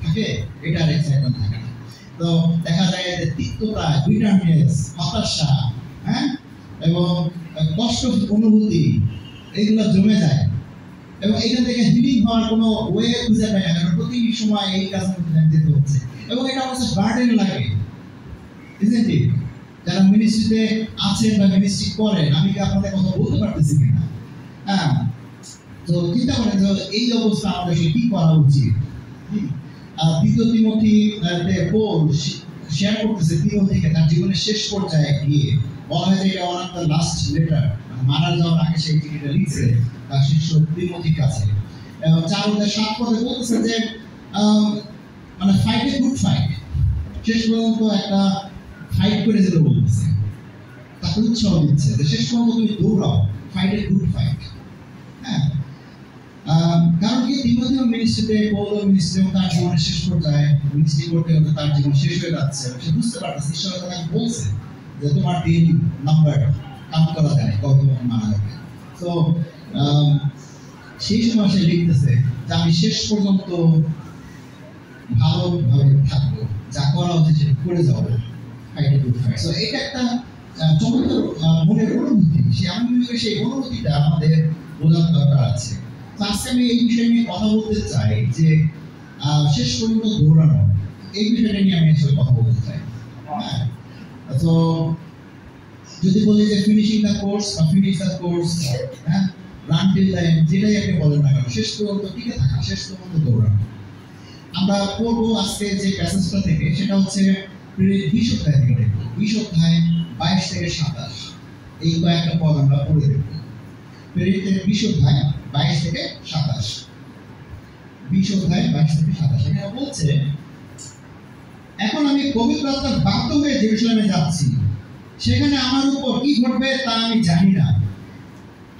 থাকে এটা আর এক্সাইটমেন্ট থাকে না। তো দেখা যায় যে তিক্ততা, বিটারনেস, হতাশা, হ্যাঁ, এবং কষ্ট অনুভূতি, এইগুলো জমে যায়, এবং এখান থেকে হিলিং হওয়ার কোনো ওয়ে খুঁজে পায় না, কারণ প্রতি সময় এই কাজের মধ্যে যেতে হচ্ছে, এবং এটা হচ্ছে বার্ডেন লাগে, ইজন্ট ইট? যারা মিনিস্ট্রিতে আছেন বা মিনিস্ট্রি করেন, আমি কি আপনাদের কথা বলতে পারতেছি কিনা? হ্যাঁ, তো চিন্তা করেন যে এই অবস্থা আমাদের কি করা উচিত। দ্বিতীয় তিমোথী পৌল শেয়ার করতেছে তিমোথীকে তার জীবনের শেষ পর্যায়ে গিয়ে, বলা হয় যে এটা one of the last letter, মারা যাওয়ার আগে সেই চিঠিটা লিখছে তার শিষ্য তিমোথীর কাছে। 4:7 পদে বলতেছে যে মানে ফাইট এ গুড ফাইট, শেষ পর্যন্ত একটা ফাইট করে যেতে বলতেছে, তাকে উৎসাহ দিচ্ছে যে শেষ পর্যন্ত তুমি দৌড়াও, ফাইট এ গুড ফাইট। হ্যাঁ, কারণ কি তিমোথীও মিনিস্ট্রিতে, পৌল মিনিস্ট্রি, তার জীবনের শেষ পর্যায়ে মিনিস্ট্রি করতে করতে তার জীবন শেষ হয়ে যাচ্ছে, সে বুঝতে পারতেছে ঈশ্বর তাকে বলছে যে তোমার দিন নাম্বার কাউন্ট করা যায়, কবে তোমাকে মারা যাবে। তো সেই সময় সে লিখতেছে যে আমি শেষ পর্যন্ত ভালোভাবে থাকবো, যা করা উচিত সেটা করে যাবো, fight a good fight. So এটা একটা চমৎকার মনের অনুভূতি, আমি মনে করি সেই অনুভূতিটা আমাদের বোঝার দরকার আছে। আজকে আমি এই বিষয় নিয়ে কথা বলতে চাই যে শেষ পর্যন্ত দৌড়ানো, এই বিষয়টা নিয়ে আমি আসলে কথা বলতে চাই। হ্যাঁ, তো যদি বলি যে ফিনিশিং দ্য কোর্স বা ফিনিশ দ্য কোর্স, হ্যাঁ, রান টিল দ্য এন্ড, যেটাই আপনি বলেন না কেন, শেষ পর্যন্ত টিকে থাকা, শেষ পর্যন্ত দৌড়ানো। আমরা পড়বো আজকে যে প্যাসেজটা থেকে, সেটা হচ্ছে 20 অধ্যায় থেকে দেখবো, 20 অধ্যায় 22 থেকে 27, এই কয়েকটা পদ আমরা পড়ে দেখবো। 20 অধ্যায় 22 থেকে 27, 20 অধ্যায় 22 থেকে 27 এখানে বলছে, এখন আমি পবিত্র আত্মার বাধ্য হয়ে জেরুজালেমে যাচ্ছি, সেখানে আমার উপর কি ঘটবে তা আমি জানি না।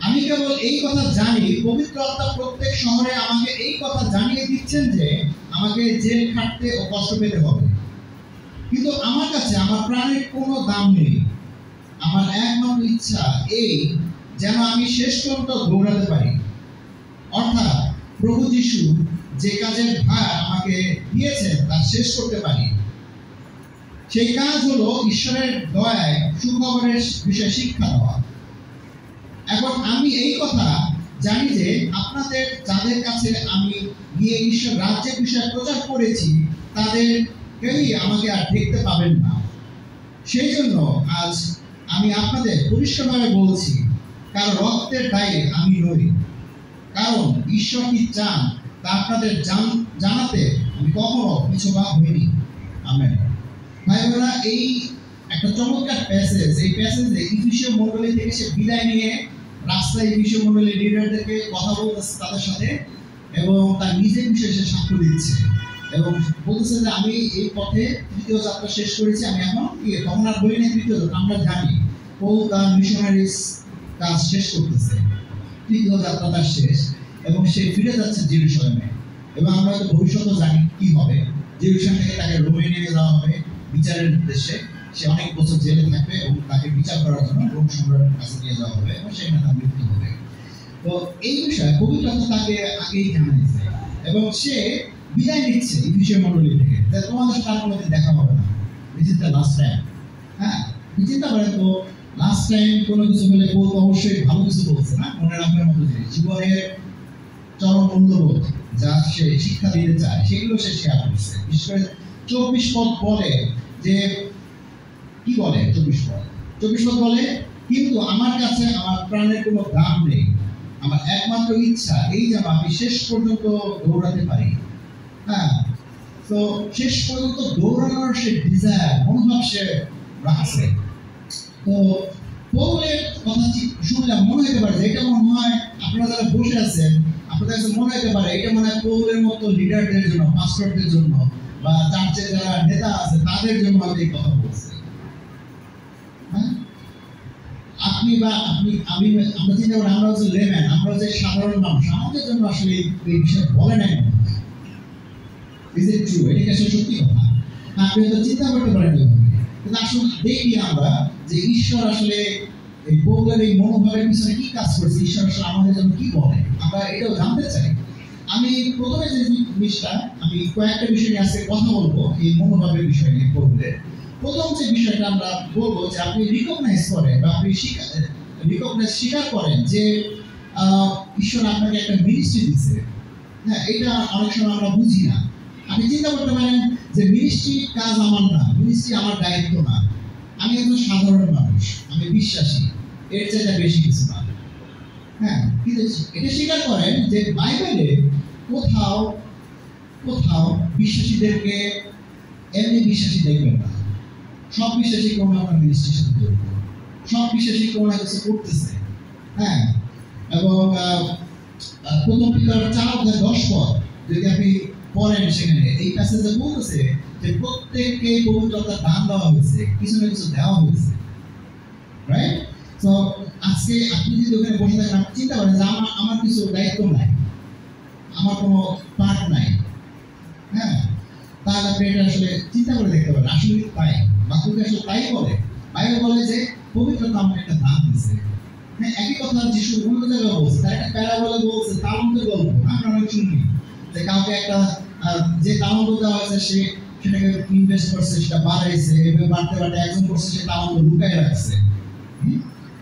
আমি কেবল এই কথা জানি, পবিত্র আত্মা প্রত্যেক শহরে আমাকে এই কথা জানিয়ে দিচ্ছেন যে আমাকে জেল খাটতে ও কষ্ট পেতে হবে, কিন্তু আমার কাছে আমার প্রাণের কোনো দাম নেই। আমার একমাত্র ইচ্ছা এই, যেন আমি শেষ পর্যন্ত দৌড়াতে পারি। অর্থাৎ প্রভু যিশু যে কাজের ভার আমাকে দিয়েছেন তা শেষ করতে পারি। সেই কাজ হলো ঈশ্বরের দয়ায় সুখবরের বিষয়ে শিক্ষা দেওয়া। এখন আমি এই কথা জানি যে আপনাদের যাদের কাছে আমি গিয়ে ঈশ্বর রাজ্যের বিষয়ে প্রচার করেছি তাদের কেউই আমাকে আর দেখতে পাবেন না। সেই জন্য আজ আমি আপনাদের পরিষ্কারভাবে বলছি, কারণ রক্তের দায়ে আমি নই। কারণ ঈশ্বর কি চান তা আপনাদের জানাতে আমি কখনো পিছপা হইনি। আমেন। ভাই বোনেরা, এই একটা চমৎকার প্যাসেজ। এই প্যাসেজে ইফিসীয় মণ্ডলী থেকে সে বিদায় নিয়ে রাস্তায় ইফিসীয় মণ্ডলীর লিডারদেরকে কথা বলতেছে তাদের সাথে, এবং তার নিজের বিষয়ে সে সাক্ষ্য দিচ্ছে এবং বলতেছে যে আমি এই পথে তৃতীয় যাত্রা শেষ করেছি। আমি এখন তখন আর বলি না তৃতীয় যাত্রা, আমরা জানি ও তার মিশনারিজ কাজ শেষ করতেছে, তৃতীয় যাত্রা তার শেষ, এবং সে ফিরে যাচ্ছে জেরুজালেমে। এবং আমরা হয়তো ভবিষ্যতে জানি কি হবে। জেরুজালেম থেকে তাকে রোমে নিয়ে যাওয়া হবে বিচারের উদ্দেশ্যে। সে অনেক বছর জেলে থাকবে এবং তাকে বিচার করার জন্য রোম সম্রাটের কাছে নিয়ে যাওয়া হবে এবং সেখানে তার মৃত্যু হবে। তো এই বিষয়ে পবিত্র আত্মা তাকে আগেই জানিয়েছে এবং সে বিদায় নিচ্ছে ইফিসীয় মণ্ডলী থেকে। তোমাদের সাথে আর কোনোদিন দেখা হবে না, this is the last time. হ্যাঁ, চিন্তা করেন তো, লাস্ট টাইম কোনো কিছু হলে বউ তো অবশ্যই ভালো কিছু বলছে না, মনে রাখার মতো জিনিস, জীবনের চরম মূল্যবোধ যা সে শিক্ষা দিতে চায় সেগুলো সে শেয়ার করছে। বিশেষ করে 24 পদ বলে যে, কি বলে 24 পদ বলে, কিন্তু আমার কাছে আমার প্রাণের কোনো দাম নেই, আমার একমাত্র ইচ্ছা এই যেন আমি শেষ পর্যন্ত দৌড়াতে পারি। হ্যাঁ, তো শেষ পর্যন্ত দৌড়ানোর সে ডিজায়ার, মনোভাব সে রাখছে। তো পৌলের কথা শুনলে মনে হতে পারে যে এটা মনে হয়, আপনারা যারা বসে আছেন আপনাদের কাছে মনে হতে পারে এটা মনে হয় পৌলের মতো লিডারদের জন্য, পাস্টরদের জন্য, বা চার্চের যারা নেতা আছে তাদের জন্য হয়তো এই কথা বলছে। আপনি বা আমি আমরা চিন্তা করি আমরা হচ্ছে লেম্যান, আমরা হচ্ছে সাধারণ মানুষ, আমাদের জন্য আসলে এই বিষয় বলে নাই। Is it true? এটা কি আসলে সত্যি কথা? আপনি হয়তো চিন্তা করতে পারেন এইভাবে, কিন্তু আসলে দেখি আমরা যে ঈশ্বর আসলে এই পৌলের এই মনোভাবের পিছনে কি কাজ করছে, ঈশ্বর আসলে আমাদের জন্য কি বলে, আমরা এটাও জানতে চাই। আমি প্রথমে যে জিনিসটা, আমি কয়েকটা বিষয় নিয়ে আজকে কথা বলবো এই মনোভাবের বিষয় নিয়ে। পৌলের প্রথম যে বিষয়টা আমরা বলবো যে আপনি রিকগনাইজ করেন বা আপনি স্বীকার করেন যে ঈশ্বর আপনাকে একটা মিনিস্ট্রি দিচ্ছে। হ্যাঁ, এটা অনেক সময় আমরা বুঝি না। আপনি চিন্তা করতে পারেন যে মিনিস্ট্রির কাজ আমার না, মিনিস্ট্রি আমার দায়িত্ব না, আমি একজন সাধারণ মানুষ, আমি বিশ্বাসী, এর চাইতে বেশি কিছু না। হ্যাঁ, কিন্তু এটা স্বীকার করেন যে বাইবেলে কোথাও কোথাও বিশ্বাসীদেরকে এমনি বিশ্বাসী দেখবেন না। সব বিশ্বাসী কোনো আপনার মিনিস্ট্রির সাথে জড়িত, সব বিশ্বাসী কোনো না কিছু করতেছে। হ্যাঁ, এবং প্রথম পিতর 4:10 পদ যদি আপনি পড়েন, সেখানে এই প্যাসেজে বলতেছে যে প্রত্যেককে পবিত্রতার দান দেওয়া হয়েছে, কিছু না কিছু দেওয়া হয়েছে। রাইট? তো আজকে আপনি যদি ওখানে বসে থাকেন, আপনি চিন্তা করেন যে আমার কিছু দায়িত্ব নাই, আমার কোনো পার্ট নাই। হ্যাঁ, তাহলে আপনি এটা আসলে চিন্তা করে দেখতে পারেন আসলে তাই। বাক্যকে আসলে তাই বলে। বাইবেল বলে যে পবিত্রতা আমাকে একটা দান দিয়েছে। হ্যাঁ, একই কথা যিশু অন্য জায়গায় বলছে, তার একটা প্যারাবলে বলছে, তালন্তের গল্প। আমরা অনেক শুনি যে কাউকে একটা যে তালন্ত দেওয়া হয়েছে সে সেটাকে ইনভেস্ট করছে, সেটা বাড়াইছে, এভাবে বাড়তে বাড়তে একজন করছে সে তালন্ত লুকায় রাখছে।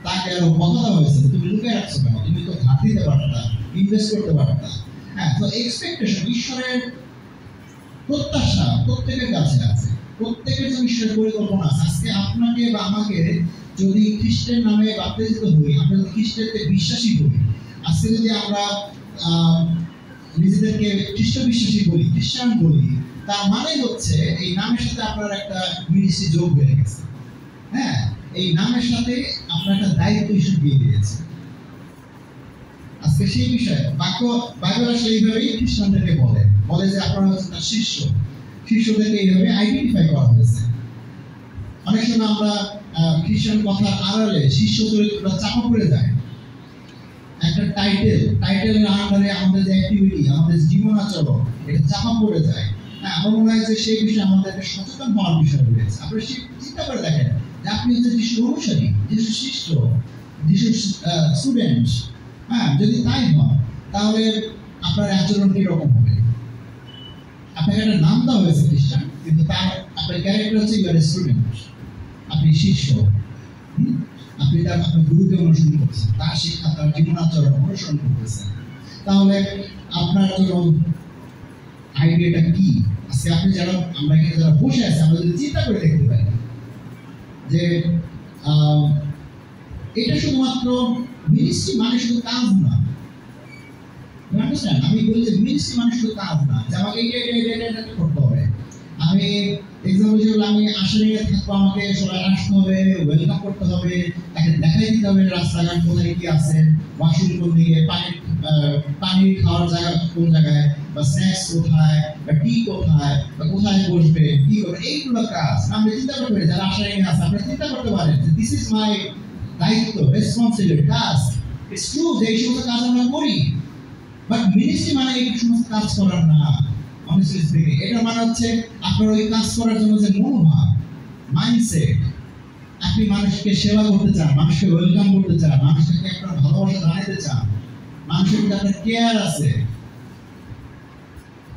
তাকে আরো কথা দেওয়া হয়েছে, তুমি লুকায় রাখছো কেন, তুমি তো ধার দিতে পারতা, ইনভেস্ট করতে পারতা। হ্যাঁ, তো এক্সপেকটেশন, ঈশ্বরের প্রত্যাশা প্রত্যেকের কাছে আছে, প্রত্যেকের জন্য ঈশ্বরের পরিকল্পনা আছে। আজকে আপনাকে বা আমাকে যদি খ্রিস্টের নামে বাপ্তিস্ম হই, আমরা যদি খ্রিস্টেরকে বিশ্বাসী হই, আজকে যদি আমরা নিজেদেরকে খ্রিস্ট বিশ্বাসী বলি, খ্রিস্টান বলি, তার মানে হচ্ছে এই নামের সাথে আপনার একটা মিনিস্ট্রি যোগ হয়ে গেছে। হ্যাঁ, এই নামের সাথে আপনার একটা দায়িত্ব ঈশ্বর দিয়ে দিয়েছে। আজকে সেই বিষয়ে বাইবেল আসলে এইভাবেই খ্রিস্টানদেরকে বলে যে আপনারা হচ্ছে তার শিষ্যদেরকে এইভাবে আইডেন্টিফাই করা হয়েছে। অনেক সময় আমরা খ্রিস্টান কথার আড়ালে শিষ্য চরিত্রটা চাপা পড়ে যায়। একটা টাইটেলের আন্ডারে আমাদের যে অ্যাক্টিভিটি, আমাদের জীবন আচরণ, এটা চাপা পড়ে যায়। হ্যাঁ, আমার মনে হয় যে সেই বিষয়ে আমাদের একটা সচেতন হওয়ার বিষয় রয়েছে। আপনারা চিন্তা করে দেখেন যে আপনি হচ্ছে যিশুর অনুসারী, যিশুর শিষ্য, যিশুর স্টুডেন্ট। হ্যাঁ, যদি তাই হয় তাহলে আপনার আচরণ কিরকম হবে? আপনাকে একটা নাম দেওয়া হয়েছে খ্রিস্টান, কিন্তু তার আপনার ক্যারেক্টার হচ্ছে ইউ আর স্টুডেন্ট, আপনি শিষ্য। আপনি আপনার গুরুকে অনুসরণ করছেন, তার শিক্ষা, তার জীবন আচরণ অনুসরণ করতেছেন। তাহলে আপনার জন্য আইডিয়াটা কি? আজকে আপনি যারা, আমরা এখানে যারা বসে আছি, আমরা যদি চিন্তা করে দেখতে পাই যে এটা শুধুমাত্র মিনিস্ট্রি মানে শুধু কাজ না। আমি বলি যে মিনিস্ট্রি মানে শুধু কাজ না, যে আমাকে এটা করতে হবে। আমি এক্সাম্পল হিসেবে আমি আসলে থাকবো, আমাকে সবাই আসতে হবে, ওয়েলকাম করতে হবে, তাকে দেখাই দিতে হবে রাস্তাঘাট কোথায় কি আছে, ওয়াশরুম কোন দিকে, পানি খাওয়ার জায়গা কোন জায়গায়, বা স্ন্যাক্স কোথায়, বা টি কোথায়, বা কোথায় বসবে, কি করবে, এইগুলো কাজ আমরা চিন্তা করতে পারি। যারা আশা নিয়ে আছে আপনারা চিন্তা করতে পারেন যে দিস ইজ মাই দায়িত্ব, রেসপন্সিবিলিটি, টাস্ক। ইটস ট্রু যে এই সমস্ত কাজ আমরা করি, বাট মিনিস্ট্রি মানে এই সমস্ত কাজ করার না। অনেস্টলি স্পিকিং, এটা মানে হচ্ছে আপনার ওই কাজ করার জন্য যে মনোভাব, মাইন্ডসেট, আপনি মানুষকে সেবা করতে চান, মানুষকে ওয়েলকাম করতে চান, মানুষকে আপনার ভালোবাসা জানাতে চান, মানুষের প্রতি আপনার কেয়ার আছে,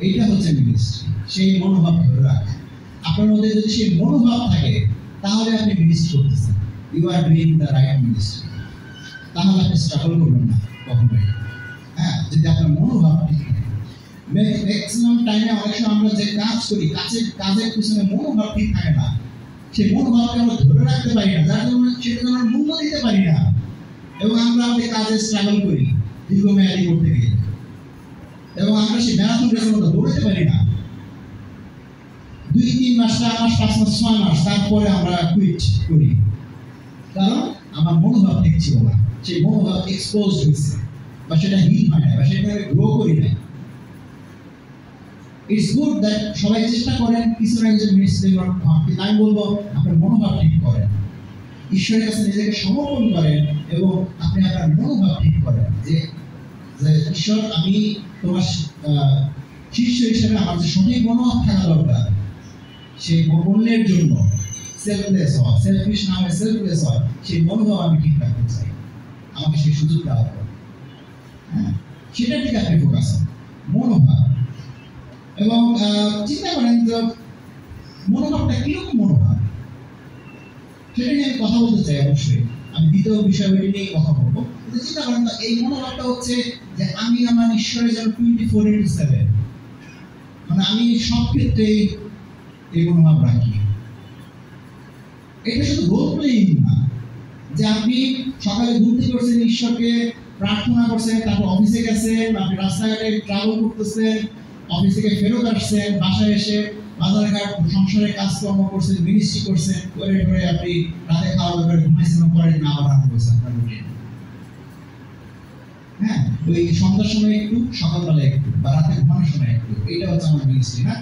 এইটা হচ্ছে মিনিস্ট্রি। সেই মনোভাব ধরে রাখা, আপনার মধ্যে যদি সেই মনোভাব থাকে তাহলে আপনি মিনিস্ট্রি করতেছেন, you are doing the right ministry. তাহলে আপনি স্ট্রাগল করবেন না কখনোই। হ্যাঁ, যদি আপনার মনোভাব ঠিক থাকে। ম্যাক্সিমাম টাইমে অনেক সময় আমরা যে কাজ করি, কাজের পিছনে মনোভাব ঠিক থাকে না, সেই মনোভাবকে আমরা ধরে রাখতে পারি না, যার জন্য সেটা আমরা মূল্য দিতে পারি না, এবং আমরা আমাদের কাজে স্ট্রাগল করি দীর্ঘমেয়াদী করতে গিয়ে, এবং আমরা সেই ম্যারাথন রেসের মতো দৌড়াতে পারি না। 2-3 মাস, 4 মাস, 5 মাস, 6 মাস, তারপরে আমরা কুইট করি, কারণ আমার মনোভাব ঠিক ছিল না, সেই মনোভাব এক্সপোজ হয়েছে, বা সেটা হিট হয় না, বা সেটা গ্রো করি না। ইটস গুড দ্যাট সবাই চেষ্টা করেন কিছু না কিছু মিনিস্ট্রি করার, কিন্তু আমি বলবো আপনার মনোভাব ঠিক করেন, ঈশ্বরের কাছে নিজেকে সমর্পণ করেন, এবং আপনি আপনার মনোভাব ঠিক করেন যে ঈশ্বর, আমি তোমার শিষ্য হিসেবে আমার যে সঠিক মনোভাব থাকা দরকার, সেই অন্যের জন্য সেলফলেস হওয়া, সেলফিশ না হয়ে সেলফলেস হওয়া, সেই মনোভাব আমি ঠিক রাখতে চাই, আমাকে সেই সুযোগ দেওয়া হবে। হ্যাঁ, সেটার দিকে আপনি ফোকাস হন, মনোভাব। এবং চিন্তা করেন যে মনোভাবটা কিরকম মনোভাব, সেটা নিয়ে আমি কথা বলতে চাই। অবশ্যই আমি দ্বিতীয় বিষয়টি নিয়ে কথা বলবো। কিন্তু চিন্তা করেন তো, এই মনোভাবটা হচ্ছে যে আমি আমার ঈশ্বরের জন্য 24/7, মানে আমি সব ক্ষেত্রেই এই মনোভাব রাখি। এটা শুধু রোল প্লেইং না, যে আপনি সকালে ঘুম থেকে উঠছেন, ঈশ্বরকে প্রার্থনা করছেন, তারপর অফিসে গেছেন, আপনি রাস্তাঘাটে ট্রাভেল করতেছেন, অফিস থেকে ফেরত আসছেন, বাসায় এসে বাজার ঘাট সংসারের কাজকর্ম করছেন, মিনিস্ট্রি করছেন, করে আপনি রাতে খাওয়া দাওয়া করে ঘুমাইছেন, পরে দিন আবার রান্না করছেন আপনার রুটিন। হ্যাঁ, ওই সন্ধ্যার সময় একটু, সকালবেলা একটু, বা রাতে ঘুমানোর সময় একটু, এটা হচ্ছে আমার মিনিস্ট্রি। না,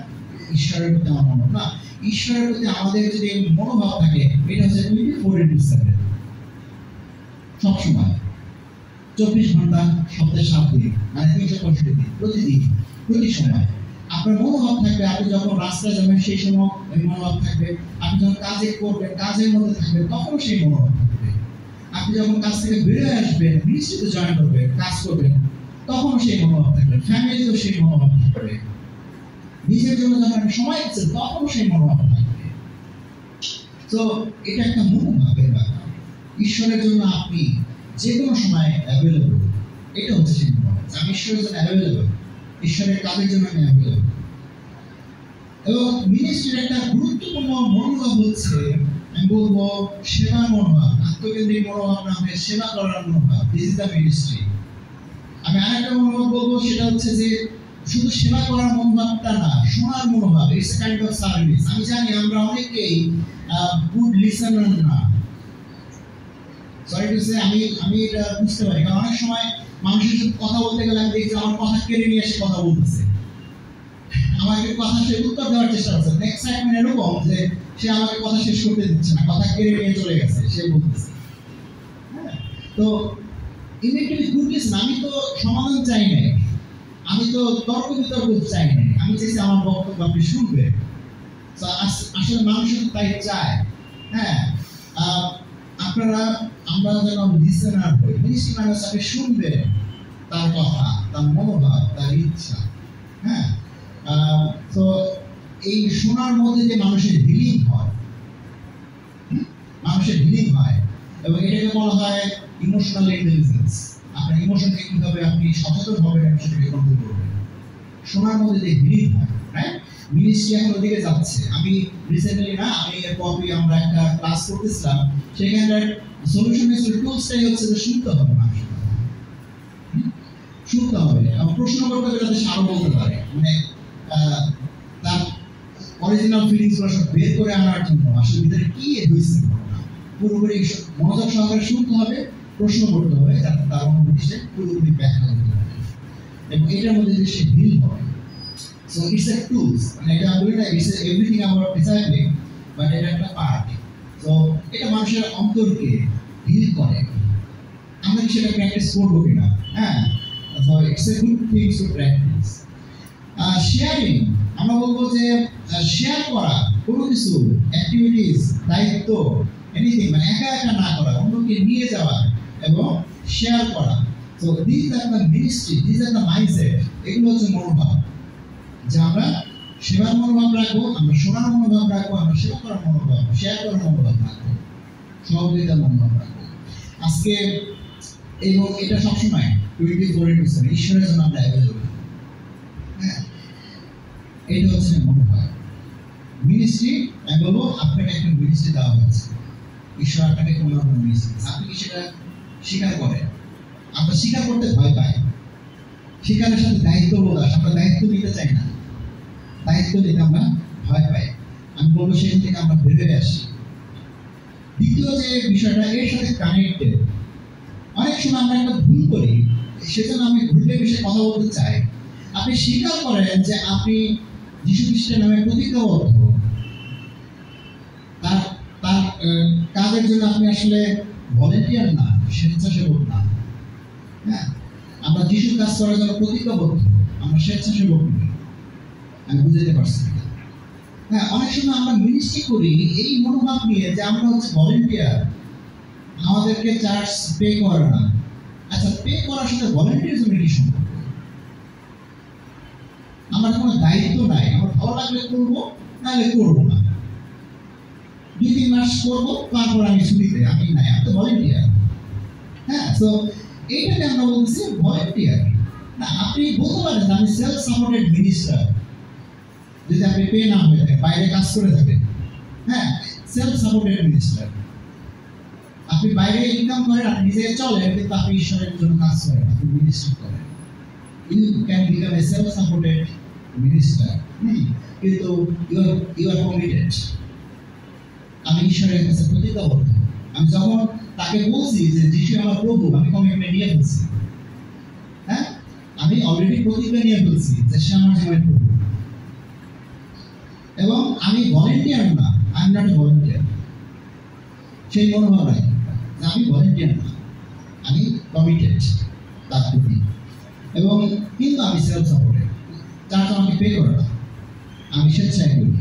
ঈশ্বরের প্রতি আমার মনোভাব না, ঈশ্বরের প্রতি আমাদের যদি মনোভাব থাকে, এটা হচ্ছে 24/7, সবসময়, 24 ঘন্টা, সপ্তাহে 7 দিন, মানে 365 দিন, প্রতিদিন, প্রতি সময় আপনার মনোভাব থাকবে। আপনি যখন রাস্তায় যাবেন সেই সময় ওই মনোভাব থাকবে, আপনি যখন কাজে করবেন, কাজের মধ্যে থাকবেন, তখন সেই মনোভাব থাকবে। আপনি যখন কাজ থেকে বেরিয়ে আসবেন, মিনিস্ট্রিতে জয়েন করবেন, কাজ করবেন, তখন সেই মনোভাব থাকবে। ফ্যামিলিতেও সেই মনোভাব থাকবে। নিজের জন্য যখন আপনি সময় দিচ্ছেন, তখন সেই মনোভাব থাকবে। তো এটা একটা মনোভাবের ব্যাপার। ঈশ্বরের জন্য আপনি যে কোনো সময় অ্যাভেলেবল, এটা হচ্ছে সেই মনোভাব। আমি ঈশ্বরের জন্য অ্যাভেলেবল, ঈশ্বরের কাজের জন্য আমি অ্যাভেলেবল। এবং মিনিস্ট্রির একটা গুরুত্বপূর্ণ মনোভাব হচ্ছে, আমি বলবো, সেবার মনোভাব, আত্মকেন্দ্রিক মনোভাব না হয়ে সেবা করার মনোভাব। This is the ministry. আমি আরেকটা মনোভাব বলবো, সেটা হচ্ছে যে শুধু সেবা করার মনোভাবটা না, শোনার মনোভাব। It's kind of service. আমি জানি আমরা অনেকেই গুড লিসেনার না, সরি টু সে, আমি এটা বুঝতে পারি, কারণ অনেক সময় মানুষের সাথে কথা বলতে গেলে আমি দেখছি আমার কথা কেড়ে নিয়ে এসে কথা বলতেছে, আমাকে কথা সে উত্তর দেওয়ার চেষ্টা করছে। নেক্সট টাইম এরকম যে সে আমাকে কথা শেষ করতে দিচ্ছে না, কথা কেড়ে নিয়ে চলে গেছে, সে বলতেছে। হ্যাঁ, তো ইমিডিয়েটলি গুড লিসেন। আমি তো সমাধান চাই নাই, আমি তো তর্ক বিতর্ক চাই নাই, আমি চাইছি আমার বক্তব্য আপনি শুনবেন। আসলে মানুষ তাই চায়। হ্যাঁ, আপনারা আমরা যেন লিসেনার হই। মিনিস্ট্রি মানে হচ্ছে আপনি শুনবেন তার কথা, তার মনোভাব, তার ইচ্ছা। হ্যাঁ, তো এই শোনার মধ্যে যে মানুষের হিলিং হয়, এবং এটাকে বলা হয় ইমোশনাল ইন্টেলিজেন্স। আপনার ইমোশনকে কিভাবে আপনি সচেতন হবেন এবং সেটাকে কন্ট্রোল করবেন। শোনার মধ্যে যে হিলিং হয়, হ্যাঁ, মিনিস্ট্রি এখন ওদিকে যাচ্ছে। আমি রিসেন্টলি আমি কপি আমরা একটা ক্লাস করতেছিলাম, সেখানটার সলিউশন টুলসটাই হচ্ছে যে শুনতে হবে মানুষের কথা, শুনতে হবে এবং প্রশ্ন করতে হবে যাতে সে আরো বলতে পারে, মানে তার অরিজিনাল ফিলিংস গুলো সব বের করে আনার জন্য আসলে ভিতরে কি হয়েছে পুরোপুরি মনোযোগ সহকারে শুনতে হবে, প্রশ্ন করতে হবে যাতে তার অনুভূতি সে পুরোপুরি ব্যাখ্যা করতে পারে এবং এটার মধ্যে যে সে হিল হয়। সো ইটস এ টুলস, মানে এটা বলি না ইটস এভরিথিং অ্যাবাউট ডিসাইপ্লিং, বাট এটা একটা পার্ট। সো এটা মানুষের অন্তরকে হিল করে। আমরা কি সেটা প্র্যাকটিস করবো কিনা? হ্যাঁ, so it's a good things to practice. Sharing, আমরা বলবো যে শেয়ার করা কোনো কিছু, অ্যাক্টিভিটিস, দায়িত্ব, এনিথিং, মানে একা একা না করা, অন্যকে নিয়ে যাওয়া এবং শেয়ার করা। তো this are the ministry, this are the mindset. এগুলো হচ্ছে মনোভাব, যে আমরা সেবার মনোভাব রাখবো, আমরা শোনার মনোভাব রাখবো, আমরা সেবা করার মনোভাব, শেয়ার করার মনোভাব রাখবো, সহযোগিতার মনোভাব রাখবো আজকে। এবং এটা সবসময় 24/7 ঈশ্বরের জন্য আমরা অ্যাভেলেবল। হ্যাঁ, এটা হচ্ছে মনোভাব। মিনিস্ট্রি, আমি বলবো আপনাকে একটা মিনিস্ট্রি দেওয়া হয়েছে, ঈশ্বর আপনাকে কোনো রকম মিনিস্ট্রি, আপনি কি সেটা স্বীকার করেন? আমরা স্বীকার করতে ভয় পাই। স্বীকারের সাথে দায়িত্ব বোধ আসে, আমরা দায়িত্ব নিতে চাই না, দায়িত্ব নিতে আমরা ভয় পাই। আমি বলবো সেখান থেকে আমরা বেরোয় আসি। দ্বিতীয় যে বিষয়টা এর সাথে কানেক্টেড, অনেক সময় আমরা একটা ভুল করি, সেজন্য আমি ভুলের বিষয়ে কথা বলতে চাই। আপনি স্বীকার করেন যে আপনি যীশু খ্রিস্টের নামে প্রতিজ্ঞাবদ্ধ, তার কাজের জন্য আপনি আসলে ভলেন্টিয়ার না, স্বেচ্ছাসেবক না। হ্যাঁ, আমরা যিশুর কাজ করার জন্য প্রতিজ্ঞাবদ্ধ, আমরা স্বেচ্ছাসেবক নই। আমি বুঝতে পারছি। হ্যাঁ, অনেক সময় আমরা মিনিস্ট্রি করি এই মনোভাব নিয়ে যে আমরা হচ্ছে ভলেন্টিয়ার, আমাদেরকে চার্জ পে করে না। আচ্ছা, পে করার সাথে ভলেন্টিয়ারিজমের কি সম্পর্ক? আমার কোনো দায়িত্ব নাই, আমার ভালো লাগলে করবো, নাহলে করবো না। 2-3 মাস করবো, তারপর আমি ছুটিতে, আমি নাই, আমি তো ভলেন্টিয়ার। হ্যাঁ, তো এইটাকে আমরা বলছি ভলেন্টিয়ার না। আপনি বলতে পারেন আমি সেলফ সাপোর্টেড মিনিস্টার, যদি আপনি পে না হয়ে থাকে, বাইরে কাজ করে থাকেন। হ্যাঁ, সেলফ সাপোর্টেড মিনিস্টার, আপনি বাইরে ইনকাম করেন, আপনি নিজে চলেন, কিন্তু আপনি ঈশ্বরের জন্য কাজ করেন, আপনি মিনিস্ট্রি করেন। You can become a self supported minister, কিন্তু ইউ আর কমিটেড। আমি ঈশ্বরের কাছে প্রতিজ্ঞাবদ্ধ। আমি যখন তাকে বলছি যে যিশু আমার প্রভু, আমি কমিটমেন্ট নিয়ে ফেলছি। হ্যাঁ, আমি অলরেডি প্রতিজ্ঞা নিয়ে ফেলছি যে সে আমার জীবনের প্রভু। এবং আমি ভলেন্টিয়ার না, I am not a volunteer. সেই মনোভাব নাই যে আমি ভলেন্টিয়ার না, আমি কমিটেড তার প্রতি। এবং কিন্তু আমি সেলফ সাপোর্টেড, তার তো আমাকে পে করে না, আমি স্বেচ্ছায় করি।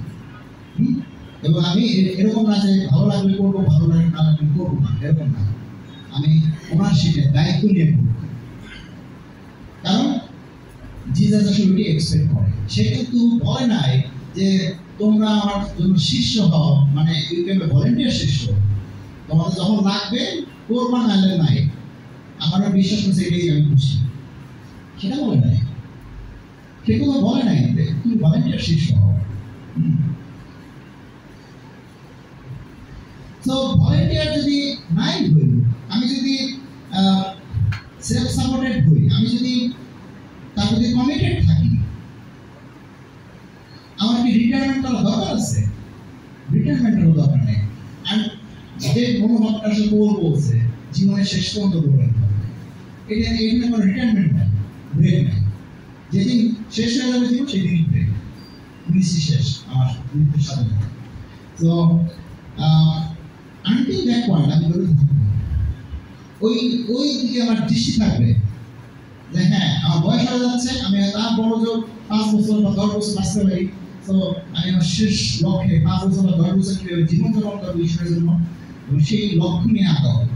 এবং আমি এরকম না যে ভালো লাগলে করবো, ভালো লাগলে না লাগলে করবো না, এরকম না। আমি ওনারশিপের দায়িত্ব নিয়ে করবো। কারণ জিসাস আসলে এক্সপেক্ট করে। সে কিন্তু বলে নাই যে তোমরা আমার জন্য শিষ্য হও, মানে ইউ ক্যান বি ভলেন্টিয়ার শিষ্য, তোমাদের যখন লাগবে করবা, নাহলে নাই। আমারও বিশ্বাস করছে এটাই আমি খুশি, সেটা বলে নাই। সে কোনো বলে নাই যে তুমি ভলেন্টিয়ার শিষ্য হও। তো ভলেন্টিয়ার যদি নাই হই, আমি যদি সেলফ সাপোর্টেড হই, আমি যদি তার প্রতি কমিটেড থাকি, আমার কি রিটায়ারমেন্ট করার দরকার আছে? রিটায়ারমেন্টেরও দরকার নেই। আর যে মনোভাবটা সে বলছে জীবনের শেষ পর্যন্ত করতে হবে, এটা এখানে কোনো রিটায়ারমেন্ট নাই, ব্রেক নাই। যেদিন শেষ হয়ে যাবে জীবন, সেদিনই ব্রেক, মিনিস্ট্রি শেষ, আমার মৃত্যুর সাথে। তো আনটিল দ্যাট পয়েন্ট আমি বলে থাকবো, ওই দিকে আমার দৃষ্টি থাকবে যে হ্যাঁ, আমার বয়স হয়ে যাচ্ছে, আমি তার বড় জোর 5 বছর বা 10 বছর বাঁচতে পারি। তো আমি আমার শেষ লক্ষ্যে 5 বছর বা 10 বছর কিভাবে জীবন যাপন করবো ঈশ্বরের জন্য, এবং সেই লক্ষ্য নিয়ে আঁকা হবে।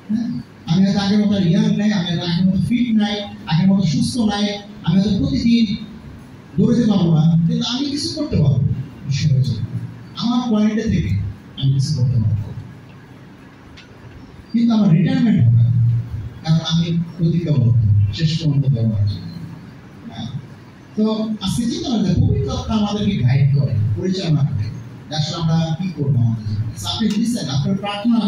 হ্যাঁ, আমি হয়তো আগের মতো ইয়াং নাই, আমি হয়তো আগের মতো ফিট নাই, আগের মতো সুস্থ নাই, আমি হয়তো প্রতিদিন দৌড়তে পারবো না, কিন্তু আমি কিছু করতে পারবো ঈশ্বরের জন্য। আমার পয়েন্টে থেকে আমি কিছু করতে পারবো, কিন্তু আমার রিটায়ারমেন্ট হবে না, কারণ আমি প্রতিজ্ঞাবদ্ধ শেষ পর্যন্ত ব্যবহার করি। তো আজকে চিন্তা করেন পবিত্র আত্মা আমাদেরকে গাইড করে, পরিচালনা করে, আসলে আমরা কি করবো আমাদের জীবনে। আপনি লিসেন, আপনার প্রার্থনা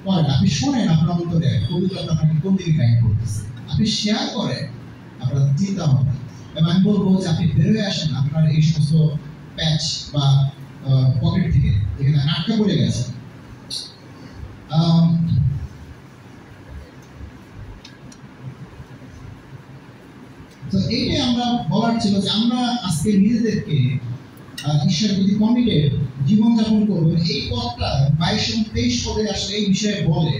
করেন, আপনি শোনেন আপনার অন্তরে পবিত্র আত্মা আপনাকে কোন দিকে গাইড করতেছে, আপনি শেয়ার করেন আপনার চিন্তা ভাবনা। এবং আমি বলবো যে আপনি বেরোয় আসেন আপনার এই সমস্ত প্যাচ বা পকেট থেকে যেখানে আটকা পড়ে গেছে। তো এইটাই আমরা বলার ছিল যে আমরা আজকে নিজেদেরকে ঈশ্বরের প্রতি কমিটেড জীবনযাপন করবো। এই পথটা 22 এবং 23 পদে আসলে এই বিষয়ে বলে,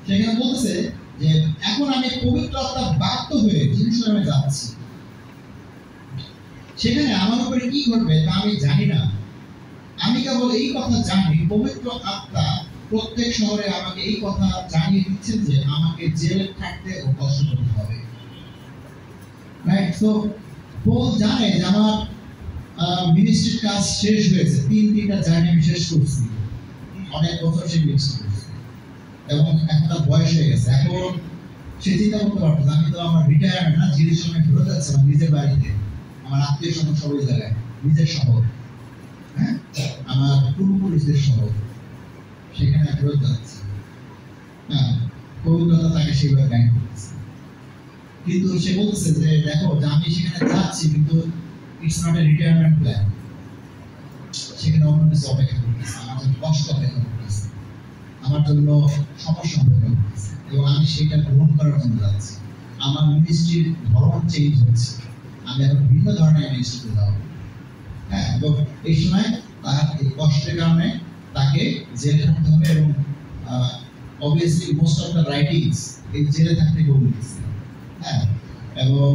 সেখানে বলতেছে যে এখন আমি পবিত্র আত্মা বাধ্য হয়ে জেরুজালেমে যাচ্ছি, সেখানে আমার উপরে কি ঘটবে তা আমি জানি না। আমি কেবল এই কথা জানি, পবিত্র আত্মা প্রত্যেক শহরে আমাকে এই কথা জানিয়ে দিচ্ছেন যে আমাকে জেলে থাকতে ও কষ্ট করতে হবে। রাইট? সো পল জানে যে আমার মিনিস্ট্রির কাজ শেষ হয়েছে, তিনটা জার্নি আমি শেষ করছি, অনেক বছর সে মিনিস্ট্রি করছে এবং এখন তার বয়স হয়ে গেছে। এখন সে চিন্তা করতে পারতো আমি তো আমার রিটায়ারমেন্ট না, জেরুজালেমে ফেরত যাচ্ছে আমার নিজের বাড়িতে, আমার আত্মীয় স্বজন সবাই জায়গায়, নিজের শহর, হ্যাঁ, আমার পূর্বপুরুষদের শহর, সেখানে ফেরত যাচ্ছে। হ্যাঁ, পবিত্রতা তাকে সেভাবে গাইড করতেছে। কিন্তু সে বলতেছে যে দেখো যে আমি সেখানে যাচ্ছি, কিন্তু it's not a retirement plan. সেখানে অন্য কিছু অপেক্ষা করতেছে, আমার জন্য কষ্ট অপেক্ষা করতেছে, আমার জন্য সমস্যা অপেক্ষা করতেছে, এবং আমি সেটা গ্রহণ করার জন্য যাচ্ছি। আমার মিনিস্ট্রির ধরন চেঞ্জ হচ্ছে, আমি এখন ভিন্ন ধরনের মিনিস্ট্রিতে যাব। হ্যাঁ, এবং এই সময় তার এই কষ্টের কারণে তাকে জেলে থাকতে হবে, এবং obviously most of the writings এই জেলে থাকতে বলতেছে। হ্যাঁ, এবং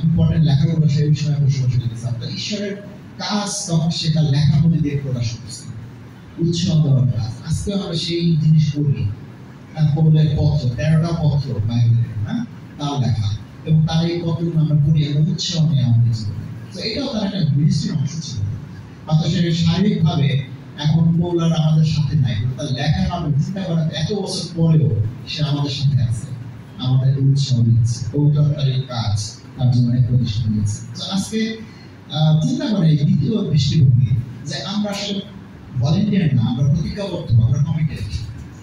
ইম্পর্টেন্ট লেখাগুলো সেই বিষয়ে বসে দিতেছে। আপনার ঈশ্বরের কাজ তখন সেটা লেখার মধ্যে দিয়ে প্রকাশ করছে, উৎসাহ দেওয়ার কাজ। আজকে আমরা সেই জিনিস করি, পৌলের পত্র 13টা পত্র বাইবেলের, হ্যাঁ, তার লেখা, এবং তার এই পত্রগুলো আমরা পড়ি, আমরা উৎসাহ নিয়ে আমাদের জীবনে। তো এটাও তার একটা মিনিস্ট্রির অংশ ছিল। অথচ সে শারীরিকভাবে এখন পৌল আর আমাদের সাথে নাই, তার লেখা আমরা চিন্তা করার এত বছর পরেও সে আমাদের সাথে আছে, আমাদের উৎসাহ দিচ্ছে, পৌত্রতার এই কাজ তার জীবনে প্রতিষ্ঠা দিয়েছে। তো আজকে চিন্তা করে এই দ্বিতীয় দৃষ্টিভঙ্গি যে আমরা আসলে ভলেন্টিয়ার না, আমরা প্রতিজ্ঞাবদ্ধ, আমরা কমিটেড।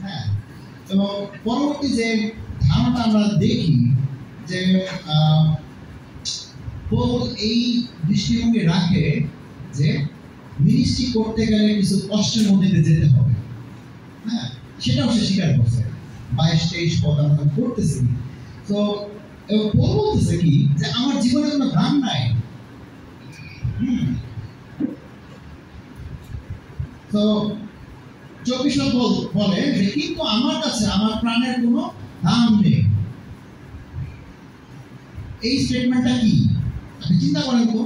হ্যাঁ, এবং পরবর্তী যে ধারণাটা আমরা দেখি যে পৌল এই দৃষ্টিভঙ্গি রাখে যে মিনিস্ট্রি করতে গেলে কিছু কষ্টের মধ্যে যেতে হবে। হ্যাঁ, সেটাও সে স্বীকার করছে। 22-23 পদ আমরা করতেছি। তো পৌল বলতেছে কি যে আমার জীবনে কোনো দাম নাই। তো 24 বলে যে কিন্তু আমার কাছে আমার প্রাণের কোনো দাম নেই। এই স্টেটমেন্টটা কি আপনি চিন্তা করেন তো,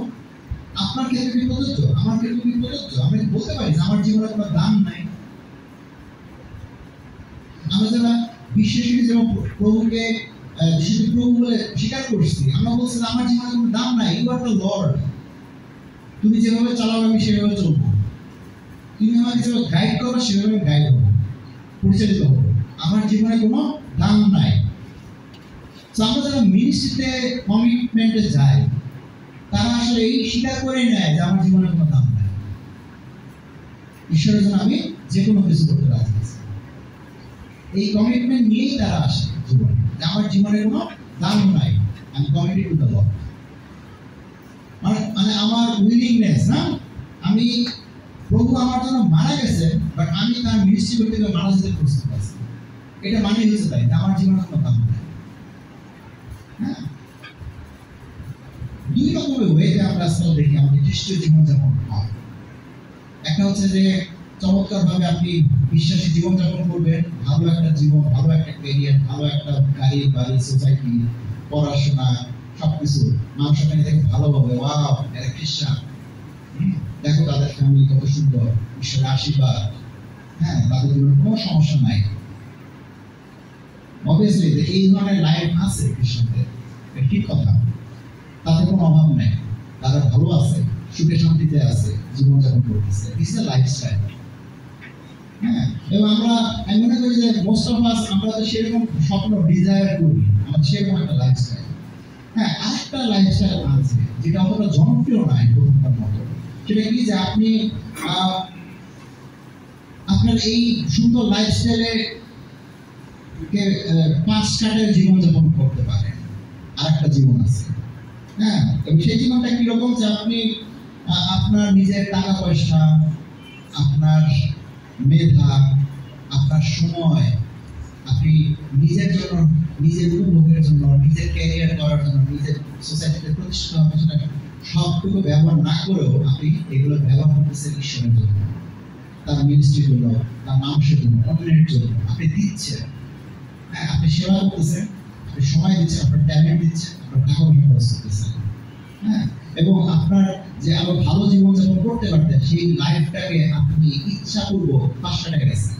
আপনার ক্ষেত্রে কি প্রযোজ্য, আমার ক্ষেত্রে কি প্রযোজ্য? আমি বলতে পারি যে আমার জীবনে কোনো দাম নাই। আমরা যারা বিশ্বাসী যেমন প্রভুকে যিশু প্রভু বলে স্বীকার করছি, আমরা বলছি যে আমার জীবনে কোনো দাম নাই, ইউ আর দ্য লর্ড, তুমি যেভাবে চালাবে আমি সেভাবে চলবো, তুমি আমাকে যেভাবে গাইড করবে সেভাবে গাইড হবো, পরিচালিত হবো, আমার জীবনে কোনো দাম নাই। তো আমরা যারা মিনিস্ট্রিতে কমিটমেন্টে যাই, তারা আসলে এই স্বীকার করে নেয় যে আমার জীবনে কোনো দাম নাই, ঈশ্বরের জন্য আমি যে কোনো কিছু করতে রাজি আছি। এই কমিটমেন্ট নিয়েই তারা আসে জীবনে, যে আমার জীবনে কোনো দাম নাই, আমি কমিটেড টু দ্য লর্ড। মানে আমার উইলিংনেস, না আমি প্রভু আমার জন্য মারা গেছে, বাট আমি তার মিনিস্ট্রি করতে গিয়ে মারা যেতে প্রস্তুত আছি। এটা মানে হচ্ছে তাই যে আমার জীবনে কোনো দাম নাই। হ্যাঁ, দুই রকমের ওয়েতে আমরা আজকাল দেখি আমাদের খ্রিস্টীয় জীবনযাপন হয়। একটা হচ্ছে যে চমৎকার ভাবে আপনি বিশ্বাসী জীবনযাপন করবেন, ভালো একটা জীবন, ভালো একটা ক্যারিয়ার, ভালো একটা গাড়ি বাড়ি, সোসাইটি, পড়াশোনা, সবকিছু মানুষ এখানে দেখে ভালোভাবে ওয়াও এরা খ্রিস্টান, দেখো তাদের ফ্যামিলি কত সুন্দর, ঈশ্বরের আশীর্বাদ, হ্যাঁ, তাদের জীবনে কোনো সমস্যা নাই। অবভিয়াসলি এই ধরনের লাইফ আছে খ্রিস্টানদের, ঠিক কথা, তাতে কোনো অভাব নেই, তারা ভালো আছে, সুখে শান্তিতে আছে, জীবনযাপন করতেছে, দিস ইজ লাইফস্টাইল। হ্যাঁ, এবং আমি মনে করি যে মোস্ট অফ আস আমরা তো সেরকম স্বপ্ন ডিজায়ার করি, আমাদের সেরকম একটা লাইফস্টাইল। হ্যাঁ, আরেকটা লাইফস্টাইল আছে যেটা অতটা জনপ্রিয় নয় প্রথমটার মতো, সেটা কি যে আপনি আপনার এই সুন্দর লাইফস্টাইলে পাঁচ কাটের জীবনযাপন করতে পারেন। আরেকটা জীবন আছে, হ্যাঁ, এবং সেই জীবনটা কিরকম যে আপনি আপনার নিজের টাকা পয়সা, আপনার মেধা, আপনার সময়, আপনি নিজের জন্য, নিজের উপভোগের জন্য, নিজের ক্যারিয়ার করার জন্য, নিজের সোসাইটিতে প্রতিষ্ঠিত হওয়ার জন্য সবটুকু ব্যবহার না করেও আপনি এগুলো ব্যবহার করতেছেন ঈশ্বরের জন্য, তার মিনিস্ট্রির জন্য, তার মানুষের জন্য, অন্যের জন্য আপনি দিচ্ছেন। হ্যাঁ, আপনি সেবা করতেছেন, আপনি সময় দিচ্ছেন, আপনার ট্যালেন্ট দিচ্ছেন, আপনার টাকা পয়সা খরচ করতেছেন। হ্যাঁ, এবং আপনার যে আরো ভালো জীবনযাপন করতে পারতেন সেই লাইফটাকে আপনি ইচ্ছাপূর্বক পাশ কাটে গেছেন,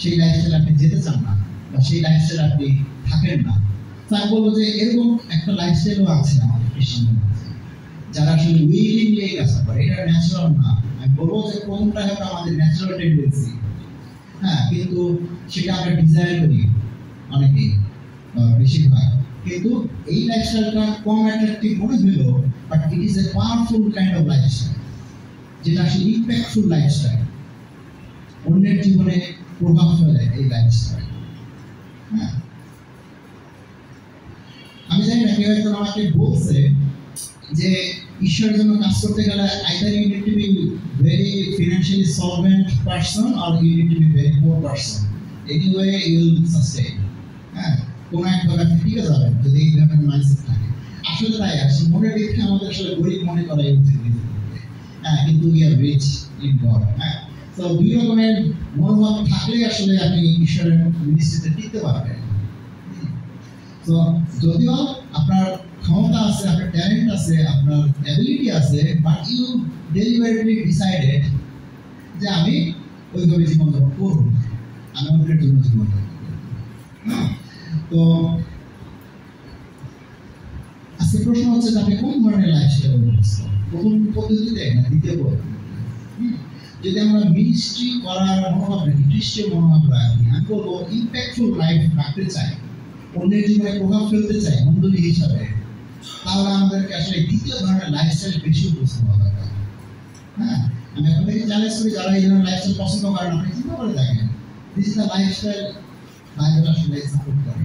সেই লাইফস্টাইল আপনি যেতে চান না, বা সেই লাইফস্টাইল আপনি থাকেন না। তাই বলবো যে এরকম একটা লাইফস্টাইলও আছে আমাদের খ্রিস্টানদের মধ্যে, যারা আসলে উইলিংলি এই কাজটা করে, এটা ন্যাচারাল না। আমি বলবো যে প্রথমটা হয়তো আমাদের ন্যাচারাল টেন্ডেন্সি, হ্যাঁ, কিন্তু সেটা আমরা ডিজায়ার করি অনেকেই, বেশিরভাগ। কিন্তু এই লাইফস্টাইলটা কম অ্যাট্রাকটিভ মনে হলো, but it is a powerful kind of lifestyle, যেটা আসলে ইম্প্যাক্টফুল লাইফস্টাইল, অন্যের জীবনে প্রভাব ফেলে এই লাইফস্টাইল। হ্যাঁ, আমি জানি না, কেউ একজন আমাকে বলছে যে ঈশ্বরের জন্য কাজ করতে গেলে either you need to be very financially solvent person or you need to be very poor person, anyway you will sustain. হ্যাঁ, কোনো এক ভাবে আপনি টিকে যাবেন যদি এই ধরনের মাইন্ডসেট থাকে। আসলে তাই, আসলে মনের দিকে আমাদের আসলে গরিব মনে করাই উচিত। হ্যাঁ, কিন্তু we are rich in God. হ্যাঁ, তো দুই রকমের মনোভাব থাকলে আসলে আপনি ঈশ্বরের মিনিস্ট্রিতে টিকতে পারবেন। তো যদিও আপনার ক্ষমতা আছে, আপনার ট্যালেন্ট আছে, আপনার অ্যাবিলিটি আছে, বাট ইউ ডেলিভারেটলি ডিসাইডেড যে আমি ওইভাবে জীবনযাপন করবো না, আমি অন্যের জন্য জীবনযাপন করবো। তো আজকে প্রশ্ন হচ্ছে যে আপনি কোন ধরনের লাইফস্টাইল করছেন, প্রথম পদ্ধতিতে না দ্বিতীয় পদ্ধতিতে? যদি আমরা মিনিস্ট্রি করার মনোভাব রাখি, খ্রিস্টীয় মনোভাব রাখি, আমি বলবো ইম্প্যাক্টফুল লাইফ রাখতে চাই, অন্যের জীবনে প্রভাব ফেলতে চাই মণ্ডলী হিসাবে, তাহলে আমাদেরকে আসলে দ্বিতীয় ধরনের লাইফস্টাইল বেশি উপস্থিত হওয়া দরকার। হ্যাঁ, আমি আপনাদেরকে চ্যালেঞ্জ করি, যারা এই ধরনের লাইফস্টাইল পছন্দ করেন, আপনি চিন্তা করে দেখেন, this is the lifestyle Bible আসলে সাপোর্ট করে,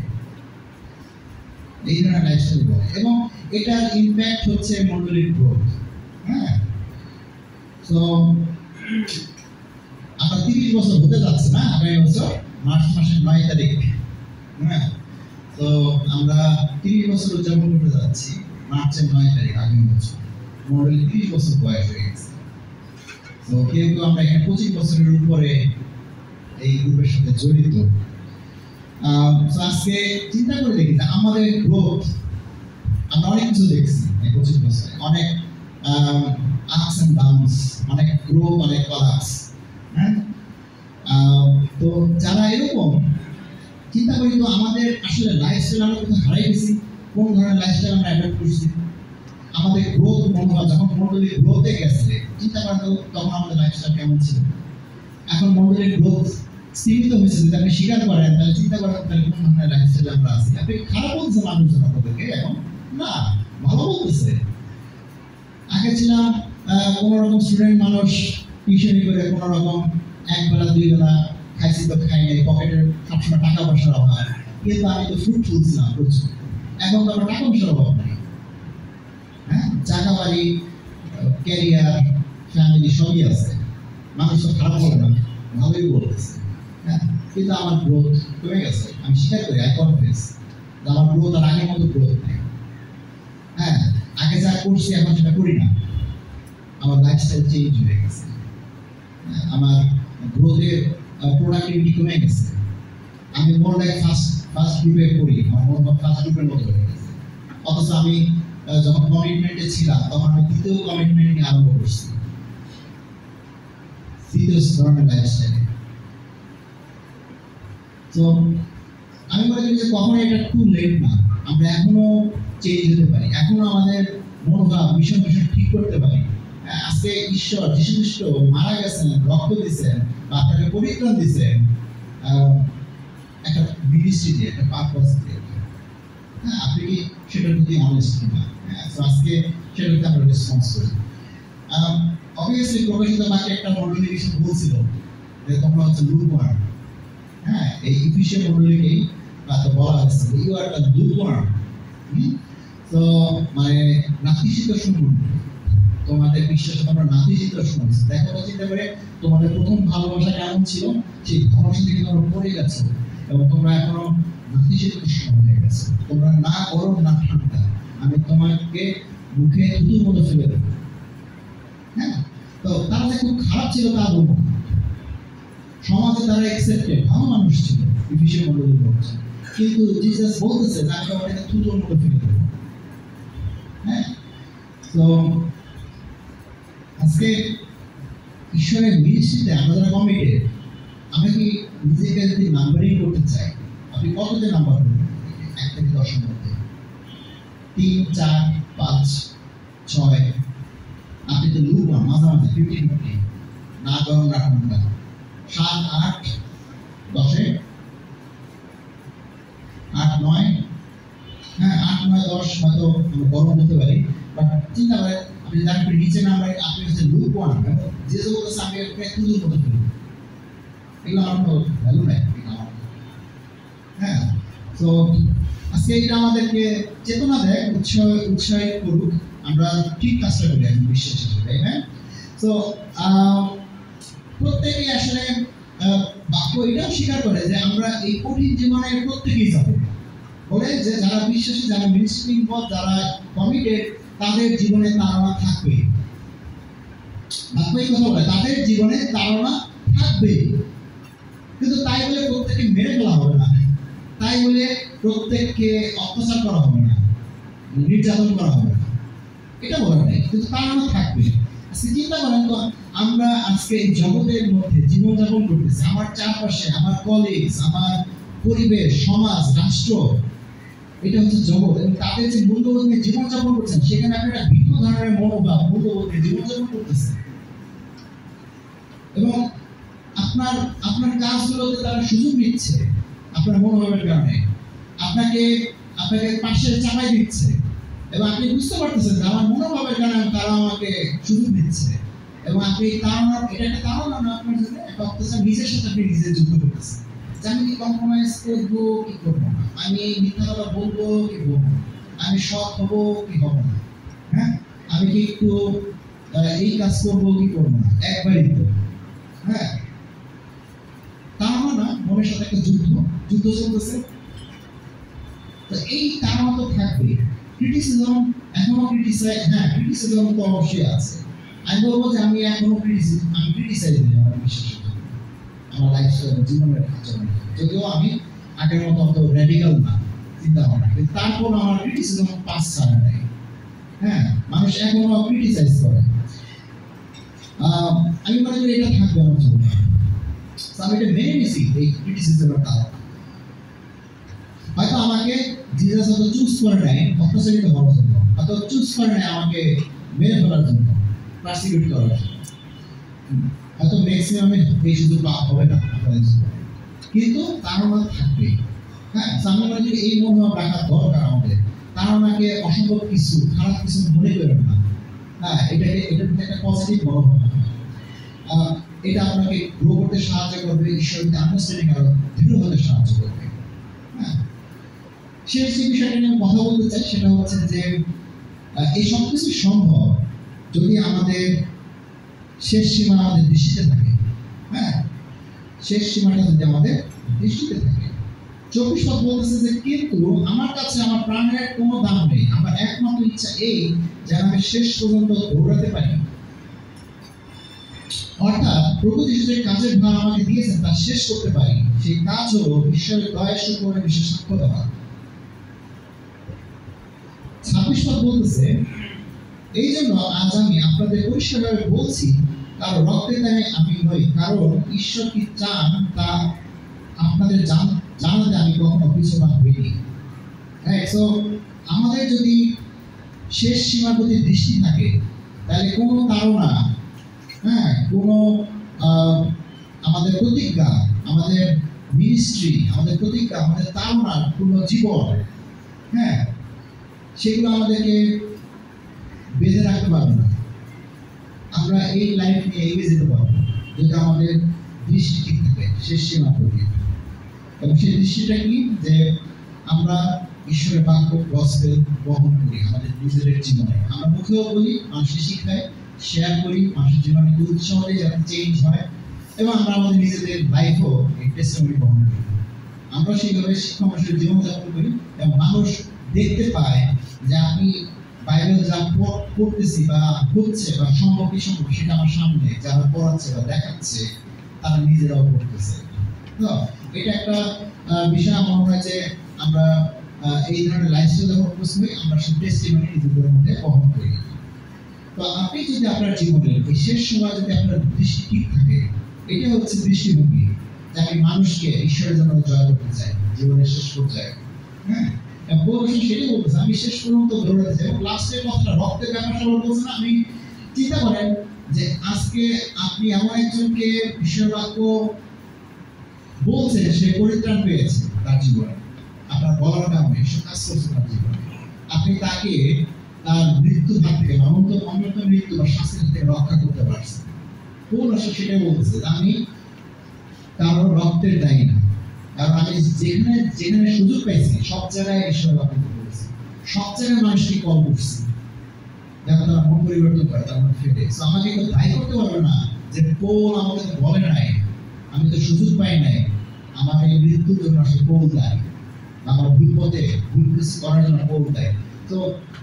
এই ধরনের লাইফস্টাইল বলে, এবং এটার ইম্প্যাক্ট হচ্ছে মণ্ডলীর গ্রোথ। হ্যাঁ, তো আমরা 30 বছর হতে যাচ্ছে না, আগামী বছর মার্চ মাসের 9 তারিখ। হ্যাঁ, তো আমরা 30 বছর উদযাপন করতে যাচ্ছি মার্চের 9 তারিখ, আগামী বছর মণ্ডলী 30 বছর বয়স হয়ে গেছে। তো কিন্তু আমরা এখানে 25 বছরের উপরে এই গ্রুপের সাথে জড়িত। আজকে চিন্তা করে দেখি যে আমাদের গ্রোথ, আমরা অনেক কিছু দেখছি এই 25 বছরে, অনেক আপস এন্ড ডাউনস, অনেক গ্রোথ, অনেক কলাপস। হ্যাঁ, তো যারা এরকম চিন্তা করি, তো আমাদের আসলে লাইফস্টাইল আমরা কোথাও হারাই গেছি, কোন ধরনের লাইফস্টাইল আমরা অ্যাডপ্ট করছি, আমাদের গ্রোথ মনোভাব যখন মণ্ডলীর গ্রোথে গেছে, চিন্তা করেন তো তখন আমাদের লাইফস্টাইল কেমন ছিল। এখন মণ্ডলীর গ্রোথ সীমিত হয়েছে, যদি আপনি স্বীকার করেন তাহলে চিন্তা করেন তাহলে কোন ধরনের লাইফস্টাইল আমরা আছি। আপনি খারাপ বলছে মানুষজন আপনাদেরকে, এখন না, ভালো বলতেছে। আগে ছিলাম কোনো রকম স্টুডেন্ট মানুষ, টিউশনি করে কোনো রকম একবেলা দুই বেলা খাইছি তো খাই নাই, পকেটের সবসময় টাকা পয়সার অভাব, কিন্তু আমি তো ফ্রুটফুল ছিলাম প্রচুর। এখন তো আমার টাকা পয়সার অভাব নেই। হ্যাঁ, জায়গা বাড়ি, ক্যারিয়ার, ফ্যামিলি সবই আছে, মানুষ তো খারাপ বলে না, ভালোই বলতেছে। হ্যাঁ, কিন্তু আমার গ্রোথ কমে গেছে, আমি স্বীকার করি, আই কনফেস আমার গ্রোথ আর আগের মতো গ্রোথ নেই। হ্যাঁ, আগে যা করছি এখন সেটা করি না, আমার লাইফস্টাইল চেঞ্জ হয়ে গেছে, আমার গ্রোথের প্রোডাক্টিভিটি কমে গেছে, আমি মোর লাইক ফার্স্ট গ্রুপে করি, আমার মনোভাব ফার্স্ট গ্রুপের মতো হয়ে গেছে। অথচ আমি যখন কমিটমেন্টে ছিলাম তখন আমি দ্বিতীয় কমিটমেন্ট নিয়ে আরম্ভ করছি, দ্বিতীয় ধরনের লাইফস্টাইলে। তো আমি মনে করি যে কখনো এটা টু লেট না, আমরা এখনো চেঞ্জ হতে পারি, এখনো আমাদের মনোভাব মিশন ঠিক করতে পারি। আজকে ঈশ্বর যীশু খ্রিস্ট মারা গেছেন, রক্ত দিয়েছেন, বা আপনাকে পরিত্রাণ দিয়েছেন একটা মিনিস্ট্রি দিয়ে, একটা পারপাস দিয়ে। হ্যাঁ, আপনি কি সেটার প্রতি অনেস্ট কিনা? হ্যাঁ, তো আজকে সেটাতে আমরা রেসপন্স করি। অবভিয়াসলি প্রকাশিত বাক্যে একটা মণ্ডলী বিষয় বলছিল যে তোমরা হচ্ছে লুকওয়ার্ম। হ্যাঁ, এই ইফিসিয়ান মণ্ডলীকেই বলা হয়েছে ইউ আর দ্য লুকওয়ার্ম। তো মানে নাতিশীতোষ্ণ মণ্ডলী, তোমাদের বিশ্বাসে তোমরা নাতিশীতোষ্ণ হয়েছে। দেখো, চিন্তা করে তোমাদের প্রথম ভালোবাসা কেমন ছিল, সেই ভালোবাসা থেকে তোমরা পড়ে গেছো এবং তোমরা এখনো নাতিশীতোষ্ণ হয়ে গেছো। তোমরা না গরম না ঠান্ডা, আমি তোমাকে মুখে থুতুর মতো ফেলে দেবো। হ্যাঁ, তো তারা যে খুব খারাপ ছিল তা বলবো না, সমাজে তারা অ্যাকসেপ্টেড, ভালো মানুষ ছিল ইফিসিয়ান মণ্ডলী বলছে, কিন্তু জিসাস বলতেছে যে আমি তোমাকে থুতুর মতো ফেলে দেবো। হ্যাঁ, তো আজকে ঈশ্বরের মিনিস্ট্রিতে আমরা যারা কমিটেড, আমি কি নিজেকে যদি নাম্বারিং করতে চাই, আপনি কততে নাম্বার করবেন? 1 থেকে 10 এর মধ্যে 3, 4, 5, 6। আপনি তো লুকওয়ার্ম, মাঝামাঝি 50-50, না গরম না ঠান্ডা। 7, 8, 10-এ 8, 9। হ্যাঁ, 8, 9, 10 হয়তো আমরা গরম হতে পারি, বাট চিন্তা করে আপনি যার নিচে নাম্বার, আপনি হচ্ছে লুকওয়ার্ম। যে যে বলতেছে আমি একটা তুলুর মতো ফেলবো, এগুলো আমার কোনো ভ্যালু নাই। হ্যাঁ, তো আজকে এটা আমাদেরকে চেতনা দেয়, উৎসাহিত করুক আমরা ঠিক কাজটা করি একজন বিশ্বাস হিসেবে, তাই না? তো প্রত্যেকেই আসলে বাক্য এটাও স্বীকার করে যে আমরা এই কঠিন জীবনে প্রত্যেকেই যাবো, বলে যে যারা বিশ্বাসী, যারা মিনিস্ট্রি পথ, যারা কমিটেড, তাদের জীবনে তাড়না থাকবে। বাক্য এই কথা বলে তাদের জীবনে তাড়না থাকবে, কিন্তু তাই বলে প্রত্যেককে মেরে ফেলা হবে না, তাই বলে প্রত্যেককে অত্যাচার করা হবে না, নির্যাতন করা হবে না, এটা বলা নেই, কিন্তু তাড়না থাকবে। আজকে চিন্তা করেন তো, আমরা আজকে এই জগতের মধ্যে জীবনযাপন করতেছি, আমার চারপাশে আমার কলিগস, আমার পরিবেশ, সমাজ, রাষ্ট্র, এটা হচ্ছে জগৎ, এবং তাদের যে মূল্যবোধ নিয়ে জীবনযাপন করছেন, সেখানে আপনি একটা ভিন্ন ধরনের মনোভাব, মূল্যবোধ নিয়ে জীবনযাপন করতেছেন, এবং আপনার কাজগুলোতে তারা সুযোগ নিচ্ছে আপনার মনোভাবের কারণে, আপনাকে পাশে চাপাই দিচ্ছে, এবং আপনি বুঝতে পারতেছেন যে আমার মনোভাবের কারণে তারা আমাকে সুযোগ দিচ্ছে, এবং আপনি এটা একটা তাড়না না, আপনার জন্য একটা অত্যাচার, নিজের সাথে আপনি নিজে যুদ্ধ করতেছেন যে আমি কি কম্প্রোমাইজ করবো কি করবো না, আমি মিথ্যা কথা বলবো কি বলবো না, আমি সৎ হবো কি হবো না, হ্যাঁ, আমি কি একটু এই কাজ করবো কি করবো না, একবারই তো। হ্যাঁ, তাড়না না, মনের সাথে একটা যুদ্ধ চলতেছে। তো এই তাড়না তো থাকবে। ক্রিটিসিজম এখনো ক্রিটিসিজম তো অবশ্যই আছে। আমি বলবো যে আমি এখনো ক্রিটিসাইজ করি আমার বিশ্বাসের জন্য, আমার লাইফস্টাইল, জীবনের আচরণ, যদিও আমি আগের মতো অত র্যাডিক্যাল না চিন্তা ভাবনা, কিন্তু তারপর আমার ক্রিটিসিজম পাস ছাড়া নাই। হ্যাঁ, মানুষ এখনো ক্রিটিসাইজ করে। আমি মনে করি এটা থাকবে আমার জীবনে। আমি এটা মেনে নিছি, এই ক্রিটিসিজমের কারণ হয়তো আমাকে জিসাস হয়তো চুজ করে নেয় অত্যাচারিত হওয়ার জন্য, হয়তো চুজ করে নেয় আমাকে মেরে ফেলার জন্য, পার্সিকিউট করার জন্য, হয়তো ম্যাক্সিমামে এই সুযোগ হবে না আপনাদের জীবনে, কিন্তু তাড়না থাকবে। হ্যাঁ, আমি মনে করি এই মনোভাব রাখা দরকার আমাদের। তাড়নাকে অসম্ভব কিছু, খারাপ কিছু মনে করেন না। হ্যাঁ, এটার প্রতি একটা পজিটিভ মনোভাব রাখা, এটা আপনাকে গ্রো করতে সাহায্য করবে, ঈশ্বরকে আন্ডারস্ট্যান্ডিং আরো দৃঢ় হতে সাহায্য করবে। হ্যাঁ, শেষ যে বিষয়টা নিয়ে কথা বলতে চাই সেটা হচ্ছে যে এই সব কিছু সম্ভব যদি আমাদের শেষ সীমা আমাদের দৃষ্টিতে থাকে। হ্যাঁ, শেষ সীমাটা যদি আমাদের দৃষ্টিতে থাকে। 24 পদ বলতেছে যে কিন্তু আমার কাছে আমার প্রাণের কোনো দাম নেই, আমার একমাত্র ইচ্ছা এই যে আমি শেষ পর্যন্ত দৌড়াতে পারি, অর্থাৎ প্রভু যিশু যে কাজের ভার আমাকে দিয়েছেন তা শেষ করতে পারি। সেই কাজ হলো ঈশ্বরের দয়া শুকরিয়া বিশেষ সাক্ষ্য দেওয়া। 26 পদ বলতেছে এই জন্য আজ আমি আপনাদের পরিষ্কারভাবে বলছি, কারণ রক্তের দামে আমি নই, কারণ ঈশ্বর কি চান তা আপনাদের জানাতে আমি কখনো পিছপা হইনি। হ্যাঁ, সো আমাদের যদি শেষ সীমার প্রতি দৃষ্টি থাকে তাহলে কোনো তাড়না, হ্যাঁ, কোনো আমাদের প্রতিজ্ঞা, আমাদের মিনিস্ট্রি, আমাদের প্রতিজ্ঞা, আমাদের তাড়না, পূর্ণ জীবন, হ্যাঁ, সেগুলো আমাদেরকে বেঁধে রাখতে পারবে না। আমরা এই লাইফ নিয়ে এগিয়ে যেতে পারবো যদি আমাদের দৃষ্টি ঠিক থাকে শেষ সীমার প্রতি। এবং সেই দৃষ্টিটা কি, যে আমরা ঈশ্বরের বাক্য গসপেল বহন করি আমাদের নিজেদের জীবনে। আমরা মুখেও বলি, মানুষকে শিখাই, শেয়ার করি, মানুষের জীবনে উৎসাহ দিই যাতে চেঞ্জ হয়, এবং আমরা আমাদের নিজেদের লাইফও এই টেস্টিমনি বহন করি। আমরা সেইভাবে শিক্ষা মানুষের জীবনযাপন করি এবং মানুষ দেখতে পায় যে আমি বাইবেল যা পড়তেছি বা হচ্ছে বা সম্ভব কি সম্ভব সেটা আমার সামনে যারা পড়াচ্ছে বা দেখাচ্ছে তারা নিজেরাও পড়তেছে। তো এটা একটা বিষয় আমার মনে হয় যে আমরা এই ধরনের লাইফস্টাইল যখন অভ্যস্ত হই আমরা সেই টেস্টিমনি নিজেদের মধ্যে বহন করি। তো আপনি যদি আপনার জীবনের এই শেষ সময় যদি আপনার দৃষ্টি ঠিক থাকে, এটা হচ্ছে দৃষ্টিভঙ্গি যে আমি মানুষকে ঈশ্বরের জন্য জয় করতে চাই জীবনের শেষ পর্যায়ে। হ্যাঁ, সেটাই বলতেছে, আমি শেষ পর্যন্ত দৌড়াতে চাই। এবং লাস্টের কথাটা রক্তের ব্যাপারটা বলছে না, আপনি চিন্তা করেন যে আজকে আপনি এমন একজনকে ঈশ্বর বাক্য বলছে, সে পরিত্রাণ পেয়েছে তার জীবনে, আপনার বলার কারণে ঈশ্বর কাজ করছে তার জীবনে, আপনি তাকে তার মৃত্যু হাত থেকে অনন্ত মৃত্যু বা শাস্তির থেকে রক্ষা করতে পারছেন। কোন আসলে সেটাই বলতেছে যে আমি কারো রক্তের দায়ী না, কারণ আমি যেখানে যেখানে সুযোগ পাইছি সব জায়গায় ঈশ্বর বাক্য করেছি, সব জায়গায় মানুষকে কল করছি যাতে তারা মন পরিবর্তন করে, তার মন ফেরে। আমাকে কেউ দায়ী করতে পারবে না যে পৌল আমাকে তো বলে নাই, আমি তো সুযোগ পাই নাই, আমার এই মৃত্যুর জন্য আসলে পৌল দায়ী, আমার ভুল পথে ভুল কিছু করার জন্য পৌল দায়ী। তো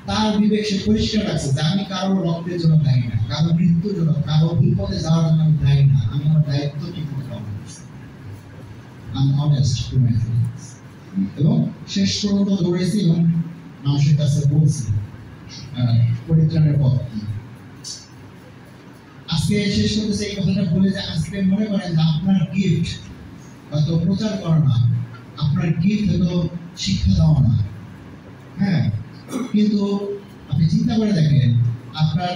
তার বিবেক সে পরিষ্কার রাখছে যে আমি কারো রক্তের জন্য দায়ী না, কারো মৃত্যুর জন্য, কারো ভুল পথে যাওয়ার জন্য আমি দায়ী না, আমি আমার দায়িত্ব ঠিক মতো পালন করছি। I'm honest to my feelings. এবং শেষ পর্যন্ত দৌড়েছি এবং মানুষের কাছে বলছি পরিত্রাণের পথ কি। আজকে শেষ করতেছে এই কথাটা বলে যে আজকে মনে করেন যে আপনার গিফট হয়তো প্রচার করা না, আপনার গিফট হয়তো শিক্ষা দেওয়া না, হ্যাঁ, কিন্তু আপনি চিন্তা করে দেখেন আপনার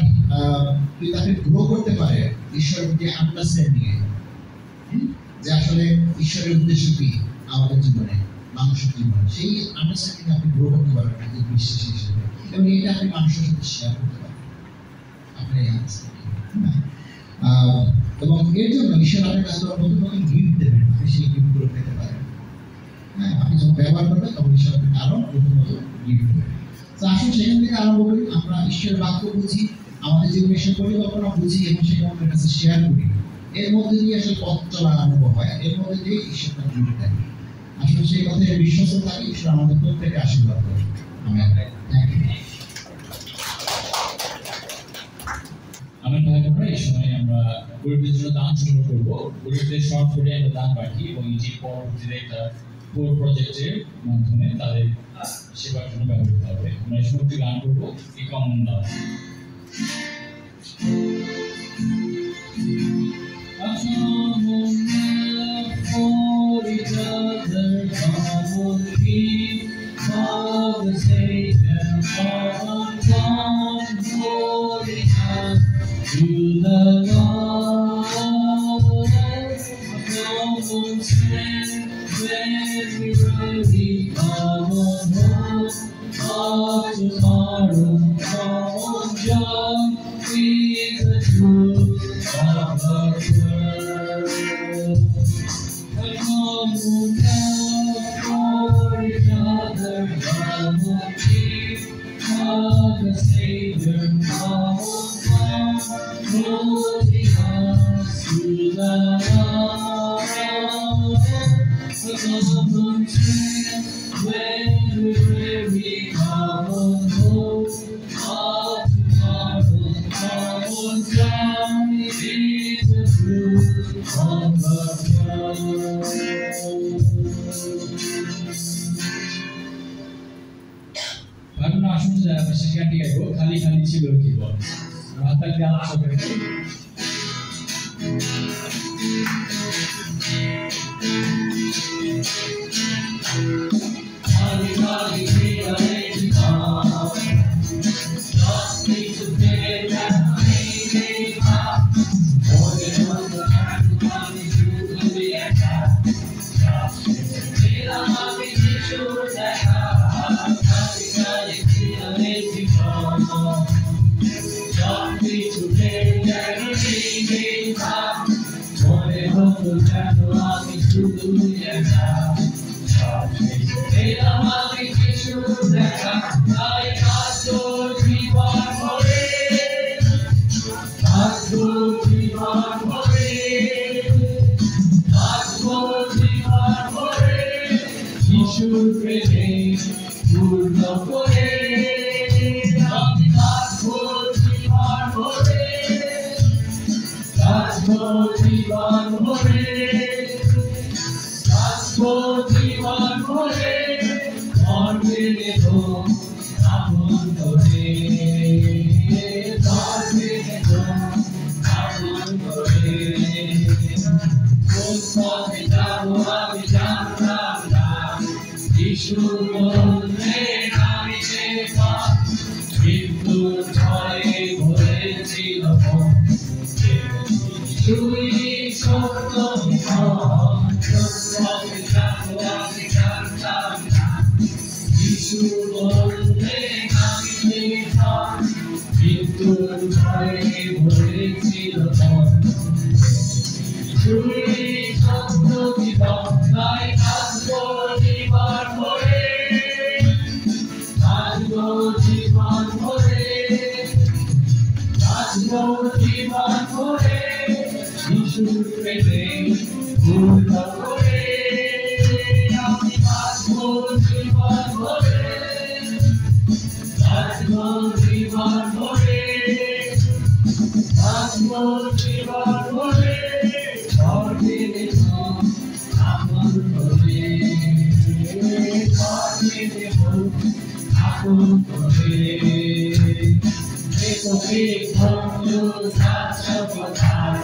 যদি আপনি গ্রো করতে পারে ঈশ্বরের প্রতি আন্ডারস্ট্যান্ডিং এ, যে আসলে ঈশ্বরের উদ্দেশ্য কি আমাদের জীবনে, মানুষের জীবনে, সেই আন্ডারস্ট্যান্ডিং আপনি গ্রো করতে পারবেন একজন বিশ্বাসী হিসেবে, এবং এটা আপনি মানুষের সাথে শেয়ার করতে পারবেন আপনার এই আন্ডারস্ট্যান্ডিং। এবং এর জন্য ঈশ্বর আপনার কাছে নতুন নতুন গিফট দেবেন, আপনি সেই গিফটগুলো পেতে পারেন। হ্যাঁ, আপনি যখন ব্যবহার করবেন তখন ঈশ্বর আপনাকে আরো নতুন নতুন গিফট দেবেন। তো আসুন সেখান থেকে আরম্ভ করি, আমরা ঈশ্বরের বাক্য বুঝি, আমাদের জীবনে ঈশ্বর পরিকল্পনা বুঝি এবং সেটা আমাদের কাছে শেয়ার করি। এর মধ্যে দিয়ে আসলে পথ চলা আরম্ভ হয়, এর মধ্যে দিয়ে ঈশ্বর তার গিফট দেন। আসলে সেই কথায় বিশ্বস্ত থাকি, ঈশ্বর আমাদের প্রত্যেককে আশীর্বাদ করে। আমার ভাই বোনেরা, এই সময় আমরা গরিবদের জন্য দান সংগ্রহ করবো। গরিবদের শর্ট করে আমরা দান রাখি এবং এটি পরবর্তীতে একটা পোর প্রজেক্টের মাধ্যমে তাদের সেবার জন্য ব্যবহৃত হবে। আমরা এই সময় গান করবো এই কমন দান। For each other, God will keep all the Savior, all one glory to the Lord. Come on, stand when we ready. Come on, hope of tomorrow. Come on, John, with the truth of the word. Come on now for each other, come on keep God the Savior, come on holding us to the Lord. Come on stand when we're weary, come on hope of tomorrow, come on down in the truth of the ভাবনা আসুন যে আমরা সেখানে গেবো, খালি খালি ছিল জীবন, হাতাল গান সবাই সবকিছু যেন নেই ভাব মনে হতো যেন আমি শুধু একা সব শেষে পেলাম আমি কিছু দেখা তাই কাঁদতো জীবন ভরে কাঁদতো জীবন ভরে কাঁদতো জীবন ভরে যিশুর প্রেমে পূর্ণ করে আমি কাঁদবো জীবন ভরে কাঁদবো জীবন ভরে কাঁদবো জীবন ভরে মরবে দেব আপন করে মরবে দেব আপন করে কোন পথে যাবো আমি জানতাম না যিশু বললেন আমি যে পথ মৃত্যুর ঝড়ে ভরেছিল মন যিশুই সত্য পথে যাবো আমি জানতাম না যিশু বললেন আমি যে পথ মৃত্যুর ঝড়ে ভরেছিল মন যিশুই সত্য জীবন তাই কাঁদবো জীবন ভরে কাঁদবো জীবন ভরে কাঁদবো জীবন ভরে যিশুর প্রেমে পূর্ণ করে আমি কাঁদবো জীবন ভরে কাঁদবো জীবন ভরে কাঁদবো জীবন ভরে মরবে দেব আপন করে মরবে দেব আপন করে তোকে বন্ধু যাচ্ছ কোথায়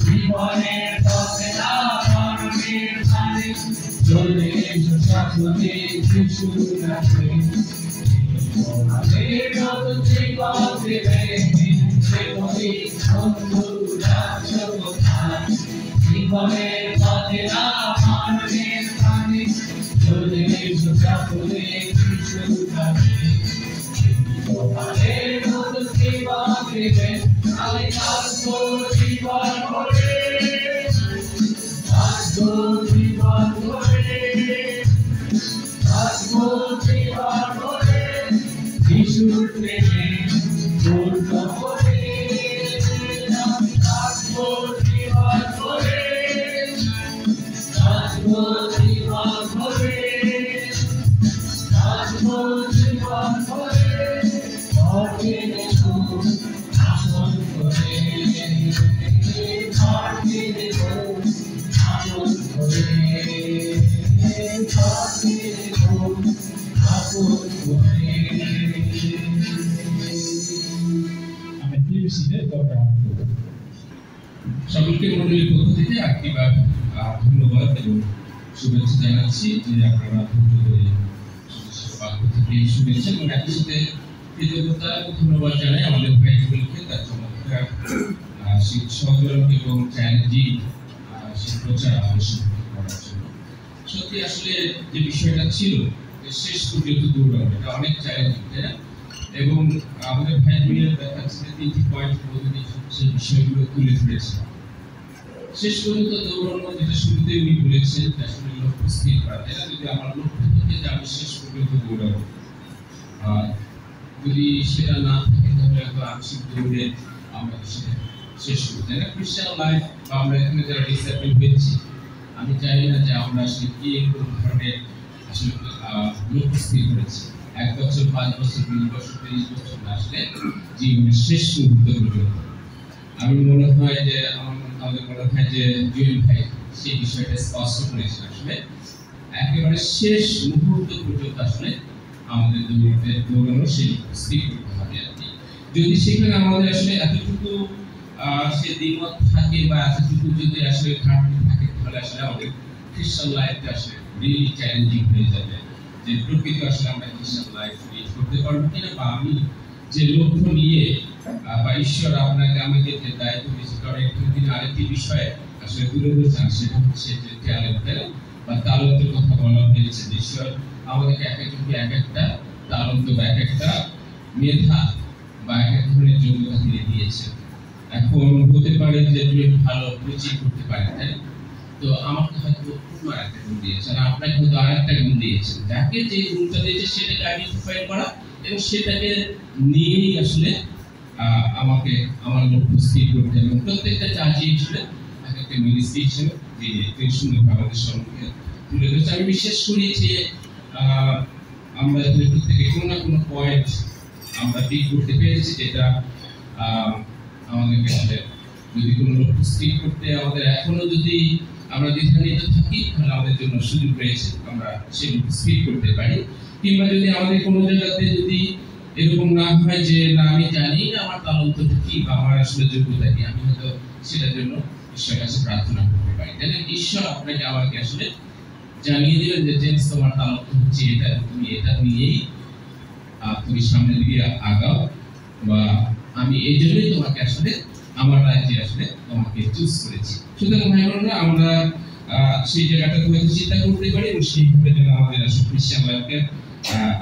জীবনের পথে না মরণের ধারে চলে এসো সকলে যিশুর কাছে তোমাদের মতো জীবন দেবে তোকে বন্ধু যাচ্ছ কোথায় জীবনের পথে না মরণের ধারে চলে এসো সকলে যিশুর কাছে তোমাদের মতো জীবন দেবে আমি কাঁদবো জীবন ভরে কাঁদবো জীবন ভরে কাঁদবো জীবন ভরে যিশুর প্রেমে পূর্ণ করে আমি কাঁদবো জীবন ভরে কাঁদবো জীবন ভরে কাঁদবো জীবন ভরে মরবে দেব আপন করে মরবে দেব আপন করে মরবে দেব আপন করে আমি টিভিসিতে দরকার সকলকে মন্ডলীর পক্ষ থেকে আরেকটিবার ধন্যবাদ এবং শুভেচ্ছা জানাচ্ছি যে আপনারা ধৈর্য ধরে পক্ষ থেকে শুভেচ্ছা এবং একই সাথে কৃতজ্ঞতা ও ধন্যবাদ জানাই আমাদের ভাইগুলোকে তার চমৎকার সহযোগ এবং চ্যালেঞ্জিং প্রচার আলোচনা করার জন্য। সত্যি আসলে যে বিষয়টা ছিল শেষ পর্যন্ত দৌড়ানো এটা অনেক চ্যালেঞ্জিং, তাই না? এবং আমাদের ভাইগুলোর দেখা যাচ্ছে তিনটি পয়েন্ট মধ্যে সেই বিষয়গুলো তুলে ধরেছে। শেষ পর্যন্ত দৌড়ানো যেটা শুরুতে উনি বলেছেন আসলে লক্ষ্য স্থির করা, তাই না? যদি আমার লক্ষ্য থাকে যে আমি শেষ পর্যন্ত দৌড়াবো, যদি সেটা না থাকে তাহলে হয়তো আংশিক দৌড়ে আমরা সেটা শেষ করি, তাই না? খ্রিস্টান লাইফ বা আমরা এখানে যারা ডিসিপ্লিন হয়েছি, আমি জানি না যে আমরা আসলে কি কোন ধরনের আসলে লক্ষ্য স্থির করেছি। 1 বছর, 5 বছর, 20 বছর, 30 বছর না আসলে জীবনের শেষ মুহূর্ত পর্যন্ত আমি মনে হয় যে আমাদের মনে হয় যে জুয়েল ভাই সেই বিষয়টা স্পষ্ট করেছেন। আসলে একেবারে শেষ মুহূর্ত পর্যন্ত আসলে আমাদের দৌড়ানো সেই স্থির করতে হবে আর কি। যদি সেখানে আমাদের আসলে এতটুকু সে দ্বিমত থাকে বা এতটুকু যদি আসলে ঘাটতি থাকে তাহলে আসলে আমাদের খ্রিস্টান লাইফটা আসলে রিয়েলি চ্যালেঞ্জিং হয়ে যাবে। যে প্রকৃত আসলে আমরা খ্রিস্টান লাইফ লিড করতে পারবো কিনা, বা আমি যে লক্ষ্য নিয়ে বা ঈশ্বর আপনাকে আমাকে যে দায়িত্ব দিয়েছে। কারণ একদিন আরেকটি বিষয়ে আসলে তুলে ধরেছেন, সেটা হচ্ছে যে ট্যালেন্টের বা তালন্তের কথা বলা হয়েছে। ঈশ্বর আমাদেরকে এক একজনকে এক একটা তালন্ত বা এক একটা মেধা বা এক এক ধরনের দিয়েছেন। এখন হতে পারে যে তুমি ভালো কোচিং করতে পারেন, তাই না? তো আমাকে হয়তো অন্য একটা গুণ দিয়েছেন, আপনাকে হয়তো আরেকটা গুণ দিয়েছেন। যাকে যে গুণটা দিয়েছে সেটাকে আইডেন্টিফাই করা এবং সেটাকে নিয়েই আসলে আমাকে আমার লক্ষ্য স্থির করতে এবং প্রত্যেকটা কাজই আসলে একটা মিনিস্ট্রি হিসেবে তিনি সুন্দরভাবে আমাদের সম্মুখে তুলে ধরেছে। আমি বিশ্বাস করি যে আমরা এখানে প্রত্যেকে কোনো না কোনো পয়েন্ট আমরা ঠিক করতে পেরেছি, যেটা আমাদেরকে আসলে যদি কোনো লক্ষ্য স্থির করতে আমাদের এখনো যদি আমরা দ্বিধান্বিত থাকি, তাহলে আমাদের জন্য সুযোগ রয়েছে আমরা সেই লক্ষ্য স্থির করতে পারি। কিংবা যদি আমাদের কোনো জায়গাতে যদি এরকম না হয় যে না আমি জানি না আমার তালন্তটা কি বা আমার আসলে যোগ্যতা কি, আমি হয়তো সেটার জন্য ঈশ্বরের কাছে প্রার্থনা করতে পারি। তাহলে ঈশ্বর আপনাকে আমাকে আসলে জানিয়ে দিলেন যে জেমস তোমার তালন্ত হচ্ছে এটা, তুমি এটা নিয়েই তুমি সামনের দিকে আগাও, বা আমি এই জন্যই তোমাকে আসলে আমার রাজ্যে আসলে তোমাকে চুজ করেছি। সুতরাং ভাই বোনেরা, আমরা সেই জায়গাটা হয়তো চিন্তা করতে পারি এবং সেইভাবে যেন আমাদের আসলে খ্রিস্টান লাইফকে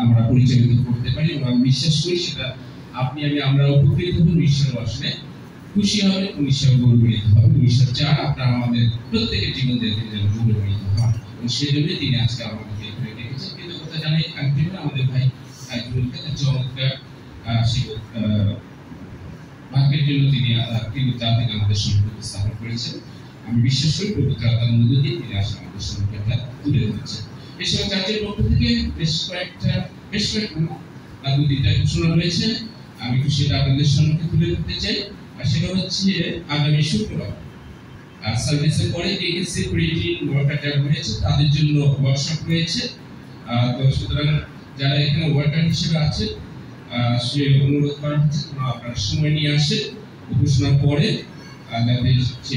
আমরা পরিচালিত করতে পারি এবং আমি বিশ্বাস করি সেটা আপনি আমরা উপকৃত হব, ঈশ্বর আসলে খুশি হবে, ঈশ্বর গৌরবান্বিত হবে। ঈশ্বর চান আপনারা আমাদের প্রত্যেকের জীবন যেন গৌরবান্বিত হন এবং সেই জন্যই তিনি আজকে আমাদেরকে এখানে ডেকেছেন। কৃতজ্ঞতা জানাই আমাদের ভাই চমৎকার বাক্যের জন্য তিনি জাতিকে আমাদের সম্পর্কে স্থাপন করেছেন। আমি বিশ্বাস করি পবিত্র আত্মার মধ্য দিয়ে তিনি আসলে আমাদের সম্পর্কে তুলে ধরেছেন। এই সময় চার্চের পক্ষ থেকে বেশ কয়েকটা দুইটা ঘোষণা রয়েছে, আমি একটু সেটা আপনাদের সম্মুখে তুলে ধরতে চাই। আর সেটা হচ্ছে আগামী শুক্রবার সার্ভিসের পরে কেকেসি প্রিন্টিং ওয়ার্কার যারা রয়েছে তাদের জন্য ওয়ার্কশপ রয়েছে। তো সুতরাং যারা এখানে ওয়ার্কার হিসেবে আছে সে অনুরোধ করা হচ্ছে আপনারা সময় নিয়ে আসে ঘোষণার পরে যাতে সে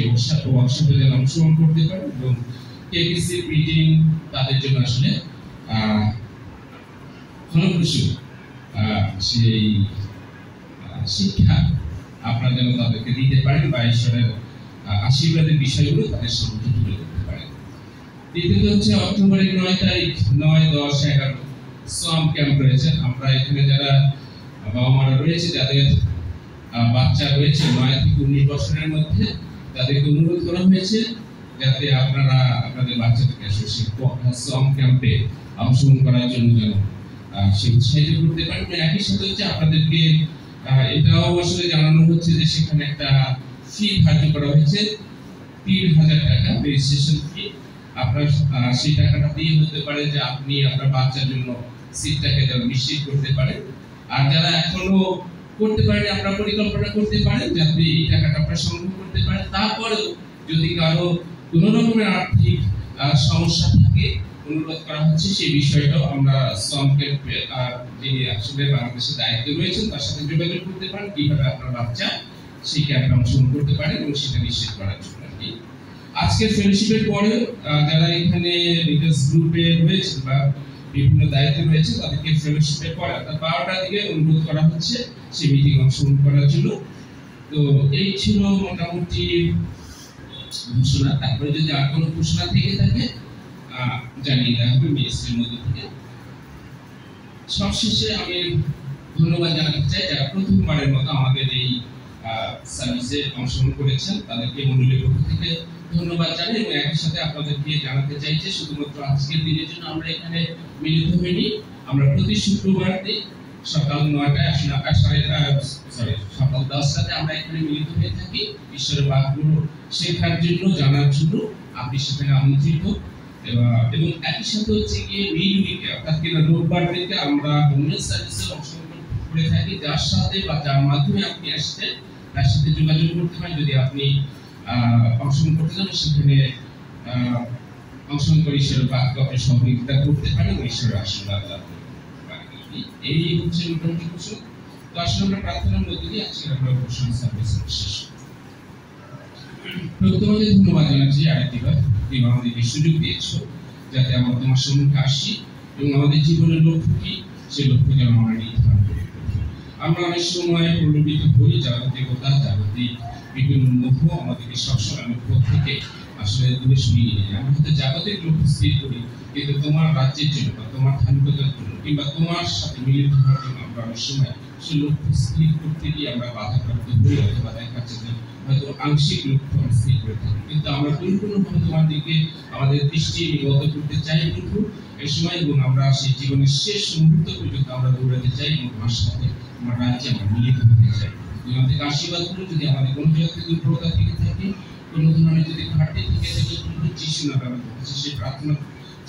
ওয়ার্কশপে যেন অংশগ্রহণ করতে পারে এবং কেকেসি প্রিন্টিং তাদের জন্য আসলে ফলপ্রসূ সেই শিক্ষা আপনারা যেন তাদেরকে দিতে পারেন বা ঈশ্বরের আশীর্বাদের বিষয়গুলো তাদের সম্মুখে তুলে ধরতে পারেন। দ্বিতীয়ত হচ্ছে অক্টোবরের 9 তারিখ 9, 10, 11 সোয়াম ক্যাম্প রয়েছে। আমরা এখানে যারা বাবা মারা রয়েছে যাদের বাচ্চা রয়েছে 9 থেকে 19 বছরের মধ্যে, তাদেরকে অনুরোধ করা হয়েছে যাতে আপনারা আপনাদের বাচ্চাদেরকে সোয়াম ক্যাম্পে অংশগ্রহণ করার জন্য যেন সে উৎসাহিত করতে পারেন। একই সাথে হচ্ছে আপনাদেরকে এটাও আসলে জানানো হচ্ছে যে সেখানে একটা ফি ধার্য করা হয়েছে 3000 টাকা রেজিস্ট্রেশন ফি। আপনার সেই টাকাটা দিয়ে হতে পারে যে আপনি আপনার বাচ্চার জন্য সিটটাকে যেন নিশ্চিত করতে পারেন। আর যারা এখনো করতে পারেন আপনারা পরিকল্পনা করতে পারেন যাতে এই টাকাটা আপনারা সংগ্রহ করতে পারেন। তারপরেও যদি কারো কোনো রকমের আর্থিক সমস্যা থাকে, অনুরোধ করা হচ্ছে সেই বিষয়টাও আমরা সোয়াম ক্যাম্পে যিনি আসলে বাংলাদেশের দায়িত্বে রয়েছেন তার সাথে যোগাযোগ করতে পারেন কিভাবে আপনার বাচ্চা সেই ক্যাম্পে অংশগ্রহণ করতে পারেন এবং সেটা নিশ্চিত করার জন্য। আজকের ফেলোশিপের পরে যারা এখানে লিডার্স গ্রুপে রয়েছে বা বিভিন্ন দায়িত্বে রয়েছে তাদেরকে ফেলোশিপের পরে 12টার দিকে অনুরোধ করা হচ্ছে সেই মিটিং অংশগ্রহণ করার জন্য। তো এই ছিল মোটামুটি ঘোষণা। তারপরে যদি আর কোনো ঘোষণা থেকে থাকে জানিয়ে দেওয়া হবে মিনিস্ট্রির মধ্যে থেকে। সবশেষে আমি ধন্যবাদ জানাতে চাই যারা প্রথমবারের মতো আমাদের এই সার্ভিসে অংশগ্রহণ করেছেন, তাদেরকে মন্ডলীর পক্ষ থেকে ধন্যবাদ জানাই এবং একই সাথে আপনাদেরকে জানাতে চাই যে শুধুমাত্র আজকের দিনের জন্য আমরা এখানে মিলিত হইনি। আমরা প্রতি শুক্রবার দিন সকাল 9টায় সকাল 10টাতে আমরা এখানে মিলিত হয়ে থাকি ঈশ্বরের বাক্যগুলো শেখার জন্য, জানার জন্য। আপনি সেখানে আমন্ত্রিত এবং একই সাথে হচ্ছে গিয়ে মিড উইকে অর্থাৎ রোববার দিনকে আমরা হোমলেস সার্ভিসে অংশগ্রহণ করে থাকি, যার সাথে বা যার মাধ্যমে আপনি আসছেন তার সাথে যোগাযোগ করতে পারেন। যদি আপনি অংশগ্রহণ করতে চান সেখানে অংশগ্রহণ করে ঈশ্বরের বাক্য আপনি সহযোগিতা করতে পারেন, ঈশ্বরের আশীর্বাদ লাভ করতে পারেন। এই হচ্ছে মোটামুটি ঘোষণা। তো আসলে আমরা প্রার্থনার মধ্যে দিয়ে আজকে আমরা ঘোষণা সার্ভিস শেষ। তোমাদের ধন্যবাদ জানাচ্ছি আরেকটিবার তুমি আমাদেরকে সুযোগ দিয়েছো যাতে আমরা তোমার সম্মুখে আসি এবং আমাদের জীবনের লক্ষ্য কি সেই লক্ষ্য যেন আমরা নির্ধারণ করি। আমরা অনেক সময় প্রলোভিত হই জাগতিকতা, জাগতিক বিভিন্ন মোহ আমাদেরকে সবসময় মুখ থেকে আসলে দূরে সরিয়ে নিয়ে যায়। আমরা হয়তো জাগতিক লক্ষ্য স্থির করি, কিন্তু তোমার রাজ্যের জন্য বা তোমার ধার্মিকতার জন্য কিংবা তোমার সাথে মিলিত হওয়ার জন্য কিন্তু অনেক সময় সেই লক্ষ্য স্থির করতে গিয়ে আমরা বাধাপ্রাপ্ত হই, অথবা দেখা যাচ্ছে যে হয়তো আংশিক লক্ষ্য আমরা স্থির করে থাকি, কিন্তু আমরা পরিপূর্ণভাবে তোমার দিকে আমাদের দৃষ্টি নিবদ্ধ করতে চাই প্রভু এই সময়, এবং আমরা সেই জীবনের শেষ মুহূর্ত পর্যন্ত আমরা দৌড়াতে চাই এবং তোমার সাথে তোমার রাজ্যে আমরা মিলিত হতে চাই। তুমি আমাদেরকে আশীর্বাদ করো, যদি আমাদের কোনো জায়গাতে দুর্বলতা থেকে থাকে, কোনো ধরনের যদি ঘাটতি থেকে থাকে, প্রভু যিশু নামে আমরা সেই প্রার্থনা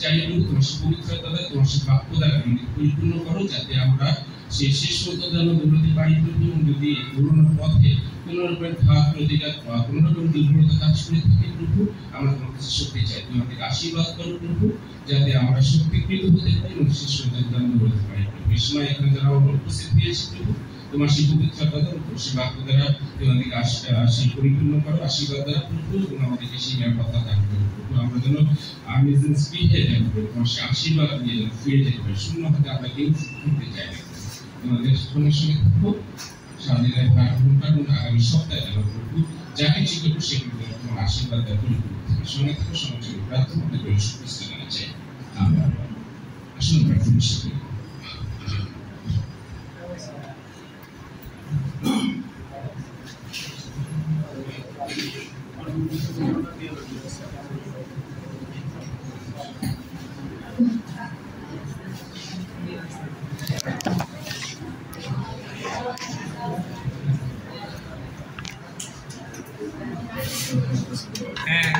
চাই প্রভু, তোমার সেই পবিত্রতা দ্বারা, তোমার সেই বাক্য দ্বারা পরিপূর্ণ করো, যাতে আমরা সেই শেষ পর্যন্ত যেন দৌড়াতে পারি প্রভু। এবং যদি দৌড়ানোর পথে কোনো রকমের ঘাত প্রতিঘাত বা কোনো রকমের দুর্বলতা কাজ করে থাকে প্রভু, আমরা তোমার কাছে শক্তি চাই। তুমি আমাদেরকে আশীর্বাদ করো প্রভু, যাতে আমরা শক্তিকৃত হতে পারি এবং শেষ পর্যন্ত যেন দৌড়াতে পারি। এই সময় এখানে যারা উপস্থিত হয়েছে প্রভু, তোমার সেই পবিত্রতা দ্বারা, সেই বাক্য দ্বারা তোমাদেরকে সেই পরিপূর্ণ করো, আশীর্বাদ দ্বারা প্রভু, এবং আমাদেরকে সেই নিরাপত্তা দান করো প্রভু। আমরা যেন ফিরে যেতে পারি, তোমার সেই আশীর্বাদ নিয়ে যেন ফিরে যেতে পারি, শূন্য হাতে আমরা কেউ করতে চাই না। তোমাদের সঙ্গে সঙ্গে থাকবো, স্বাধীনের ভাগ গ্রহণ করবো, আগামী সপ্তাহে যেন প্রভু যা কিছু করবো সেগুলো তোমার আশীর্বাদ দ্বারা পরিপূর্ণ থাকে। সঙ্গে থাকো, সমাজের প্রার্থনা করে শুভেচ্ছা জানা চাই। আমরা আসুন প্রার্থনা করি। And